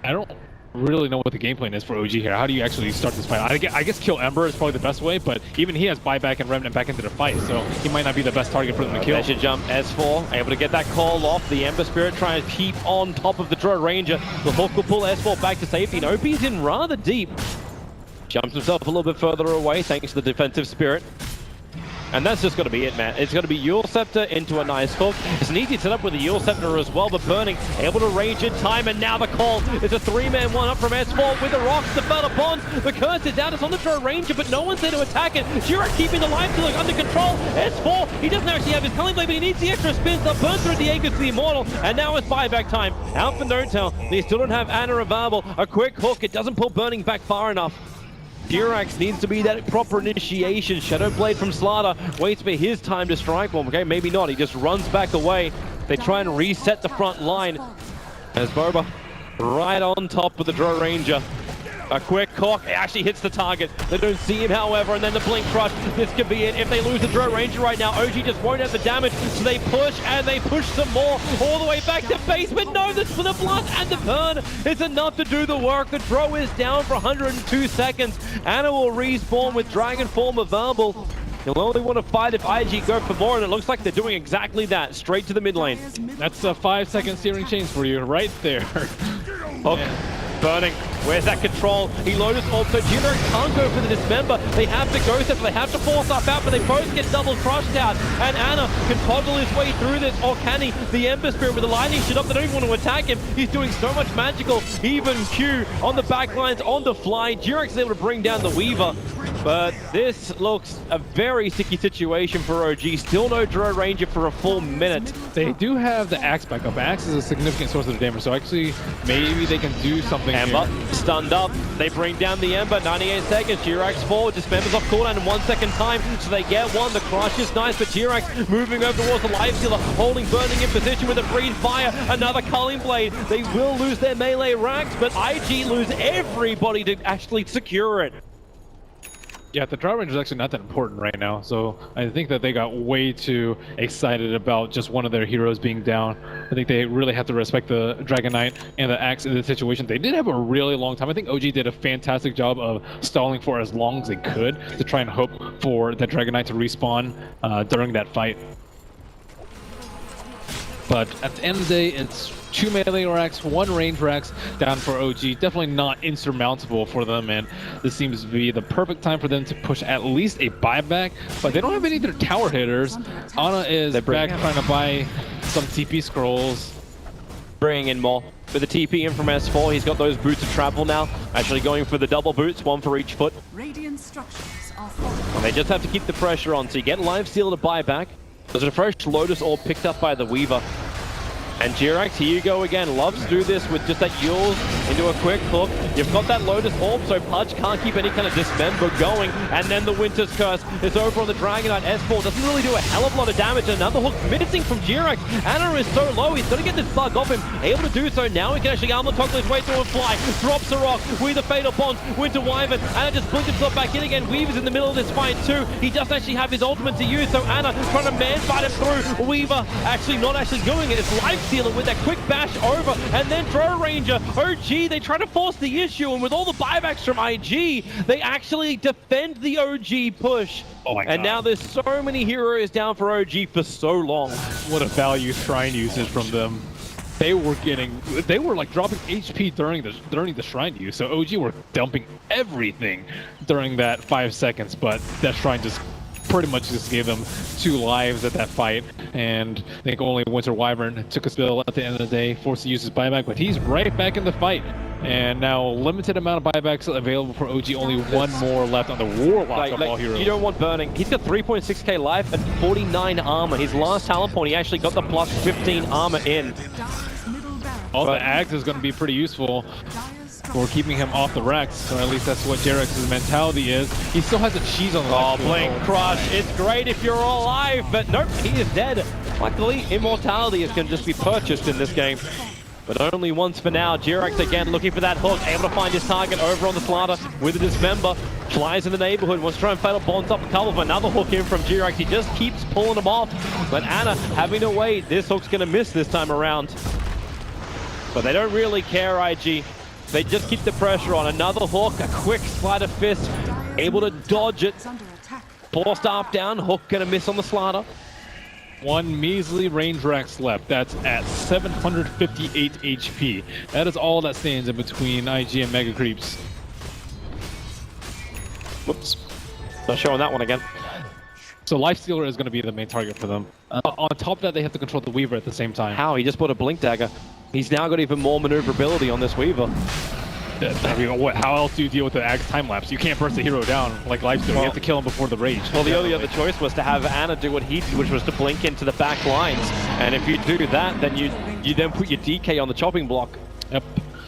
I don't really know what the game plan is for OG here. How do you actually start this fight? I guess kill Ember is probably the best way, but even he has buyback and Remnant back into the fight, so he might not be the best target for them to kill. They should jump S4, able to get that call off. The Ember Spirit trying to keep on top of the Gyro Ranger. The hook will pull S4 back to safety, and OP's in rather deep. Jumps himself a little bit further away thanks to the defensive spirit. And that's just going to be it, man. It's going to be Eul Scepter into a nice hook. It's an easy setup with the Eul Scepter as well, but Burning able to range in time, and now the call is a 3-man 1-up from S4 with the rocks, the fell upon. The curse is down, it's on the Gyro Ranger, but no one's there to attack it. Jirak keeping the life stealing under control. S4, he doesn't actually have his Culling Blade, but he needs the extra spins to burn through the Aegis to the Immortal, and now it's buyback time. Out for No Tail. They still don't have Ana available. A quick hook, it doesn't pull Burning back far enough. Durax needs to be that proper initiation. Shadow Blade from Slaughter waits for his time to strike. Well, okay, maybe not. He just runs back away. They try and reset the front line. As Boba right on top of the Gyro Ranger. A quick cock, it actually hits the target. They don't see him, however, and then the Blink Crush. This could be it. If they lose the Gyro Ranger right now, OG just won't have the damage, so they push, and they push some more, all the way back to base, but no, the Blast and the burn is enough to do the work. The Dro is down for 102 seconds. Ana will respawn with Dragon Form available. He'll only want to fight if IG go for more, and it looks like they're doing exactly that, straight to the mid lane. That's a 5-second steering change for you, right there. Hook. Burning, where's that control? He Lotus also, Juno can't go for the Dismember. They have to go step, they have to force up out, but they both get double crushed out. And Ana can toggle his way through this, or can he? The Ember Spirit with the lightning shit up, they don't even want to attack him. He's doing so much magical, even Q on the backlines, on the fly. Jirax is able to bring down the Weaver. But this looks a very sticky situation for OG. Still no Gyro Ranger for a full minute. They do have the Axe backup. Axe is a significant source of damage, so actually maybe they can do something. Ember here. stunned up. They bring down the Ember. 98 seconds. Jirax forward. Dismembers off cooldown in 1 second time. So they get one. The crush is nice, but Jirax moving over towards the Lifestealer, holding Burning in position with a Breathe Fire. Another Culling Blade. They will lose their melee racks, but IG lose everybody to actually secure it. Yeah, the draw range is actually not that important right now, so I think that they got way too excited about just one of their heroes being down. I think they really have to respect the Dragon Knight and the Axe in this situation. They did have a really long time. I think OG did a fantastic job of stalling for as long as they could to try and hope for the Dragon Knight to respawn during that fight. But at the end of the day, it's 2 melee racks, 1 range racks down for OG. Definitely not insurmountable for them, and this seems to be the perfect time for them to push at least a buyback. But they don't have any of their tower hitters. Ana is back trying to buy some TP scrolls. Bringing in more. With the TP in from S4, he's got those boots of travel now. Actually going for the double boots, 1 for each foot. Radiant structures are falling. And they just have to keep the pressure on, so you get Lifesteal to buy back. There's a fresh Lotus Orb picked up by the Weaver. And Jirax, here you go again, loves to do this with just that Yules into a quick hook. You've got that Lotus Orb, so Pudge can't keep any kind of dismember going. And then the Winter's Curse is over on the Dragon Knight. S4 doesn't really do a hell of a lot of damage. Another hook missing from Jirax. Ana is so low, he's got to get this bug off him. Able to do so now, he can actually armor toggle his way through and fly. Drops a rock with the Fatal Bonds, Winter Wyvern. Ana just blinked himself back in again. Weaver's in the middle of this fight too. He doesn't actually have his ultimate to use, so Ana trying to man-fight him through. Weaver actually not actually doing it. It's Lifestealer with that quick bash over, and then Throw Ranger. OG, they try to force the issue, and with all the buybacks from IG, they actually defend the OG push. Oh my God. And now there's so many heroes down for OG for so long. What a value shrine usage from them. They were like dropping HP during the shrine use, so OG were dumping everything during that 5 seconds, but that shrine just pretty much just gave them 2 lives at that fight, and I think only Winter Wyvern took a spill at the end of the day, forced to use his buyback, but he's right back in the fight. And now limited amount of buybacks available for OG, only 1 more left on the Warlock of all heroes. You don't want burning. He's got 3.6k life and 49 armor. His last talent point, he actually got the plus 15 armor in. Dire's middle barracks. All the Axe is going to be pretty useful for keeping him off the racks, or at least that's what Jerax's mentality is. He still has a cheese on the Oh, left. Blink Crush. It's great if you're alive, but nope, he is dead. Luckily, immortality is going to just be purchased in this game. But only once for now. Jirax again looking for that hook, able to find his target over on the Slaughter with the Dismember. Flies in the neighborhood, wants to try and Fatal Bonds up a couple of another hook in from Jirax. He just keeps pulling him off. But Ana having to wait. This hook's going to miss this time around. But they don't really care, IG. They just keep the pressure on. Another hook, a quick Sleight of Fist, able to dodge it. Under attack. Forced up down, hook gonna miss on the Slaughter. 1 measly range racks left. That's at 758 HP. That is all that stands in between IG and Mega Creeps. Whoops. Not showing that one again. So Lifestealer is going to be the main target for them. On top of that, they have to control the Weaver at the same time. How? He just put a Blink Dagger. He's now got even more maneuverability on this Weaver. I mean, how else do you deal with the Axe time lapse? You can't burst the hero down like Lifestealer. You have to kill him before the rage. Well, the only other choice was to have Ana do what he did, which was to blink into the back lines. And if you do that, then you then put your DK on the chopping block. Yep.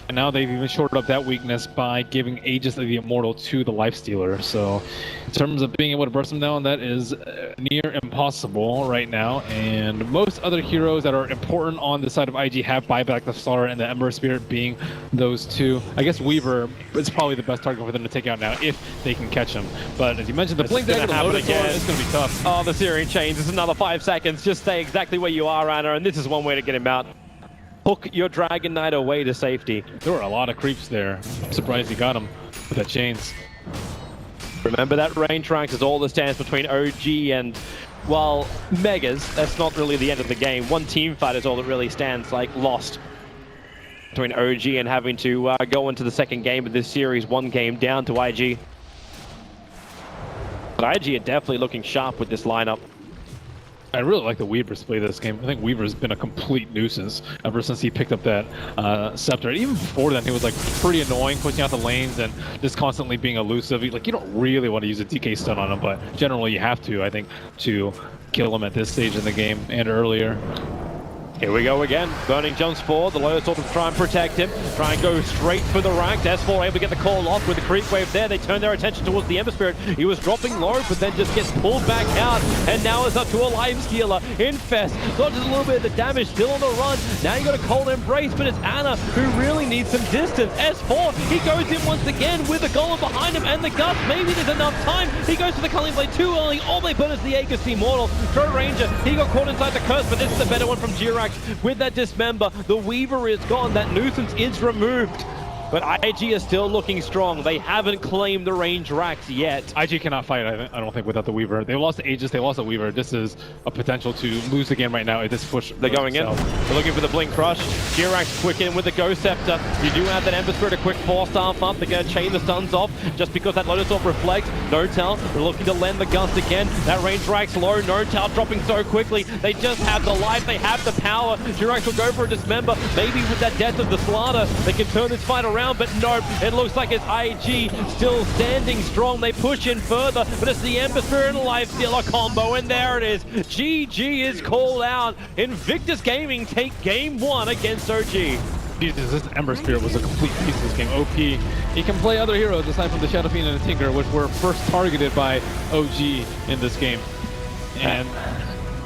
And now they've even shorted up that weakness by giving Aegis of the Immortal to the Lifestealer. So in terms of being able to burst them down, that is near impossible right now. And most other heroes that are important on the side of IG have buyback, the Star and the Ember Spirit being those 2. I guess Weaver is probably the best target for them to take out now if they can catch him. But as you mentioned, the Blink Dagger, the Lotus Sword, it's going to be tough. Oh, the Searing Chains is another 5 seconds. Just stay exactly where you are, Ana, and this is one way to get him out. Hook your Dragon Knight away to safety. There were a lot of creeps there. I'm surprised he got him with that chains. Remember that range ranks is all that stands between OG and, well, Megas. That's not really the end of the game. One team fight is all that really stands, like, lost between OG and having to go into the second game of this series, 1 game down to IG. But IG are definitely looking sharp with this lineup. I really like the Weaver's play this game. I think Weaver's been a complete nuisance ever since he picked up that Scepter. Even before then, he was like pretty annoying, pushing out the lanes and just constantly being elusive. Like, you don't really want to use a DK stun on him, but generally you have to, I think, to kill him at this stage in the game and earlier. Here we go again. Burning jumps forward. The Lotus Orb to try and protect him. Try and go straight for the rank. S4 able to get the call off with the creep wave there. They turn their attention towards the Ember Spirit. He was dropping low, but then just gets pulled back out. And now it's up to a life stealer. Infest dodges a little bit of the damage, still on the run. Now you got a cold embrace, but it's Anna who really needs some distance. S4, he goes in once again with the golem behind him and the gust. Maybe there's enough time. He goes for the Culling Blade too early. All they put is the Aegis Immortal. Throw Ranger, he got caught inside the curse, but this is the better one from Jirax. With that Dismember, the Weaver is gone. That nuisance is removed. But IG is still looking strong. They haven't claimed the range racks yet. IG cannot fight, I don't think, without the Weaver. They lost the Aegis, they lost the Weaver. This is a potential to lose again right now if this push. They're going in. They're looking for the Blink Crush. Jirax quick in with the Ghost Scepter. You do have that Ember Spirit, a quick 4-star up. They're going to chain the stuns off just because that Lotus Orb reflects. Nortel looking to lend the Gust again. That range rack's low. Nortel dropping so quickly. They just have the life. They have the power. Jirax will go for a Dismember. Maybe with that death of the Slaughter, they can turn this fight around, but nope. It looks like it's IG still standing strong. They push in further, but it's the Ember Spirit and Life Stealer combo, and there it is. GG is called out. Invictus Gaming take game 1 against OG. Jesus, this Ember Spirit was a complete piece of this game. OP. He can play other heroes aside from the Shadow Fiend and the Tinker, which were first targeted by OG in this game. And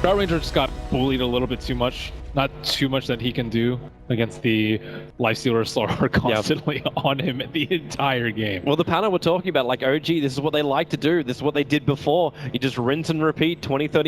Drought Ranger just got bullied a little bit too much. Not too much that he can do against the Lifestealer Slaughter constantly on him the entire game. Well, the pattern we're talking about, like OG, this is what they like to do. This is what they did before. You just rinse and repeat 20, 30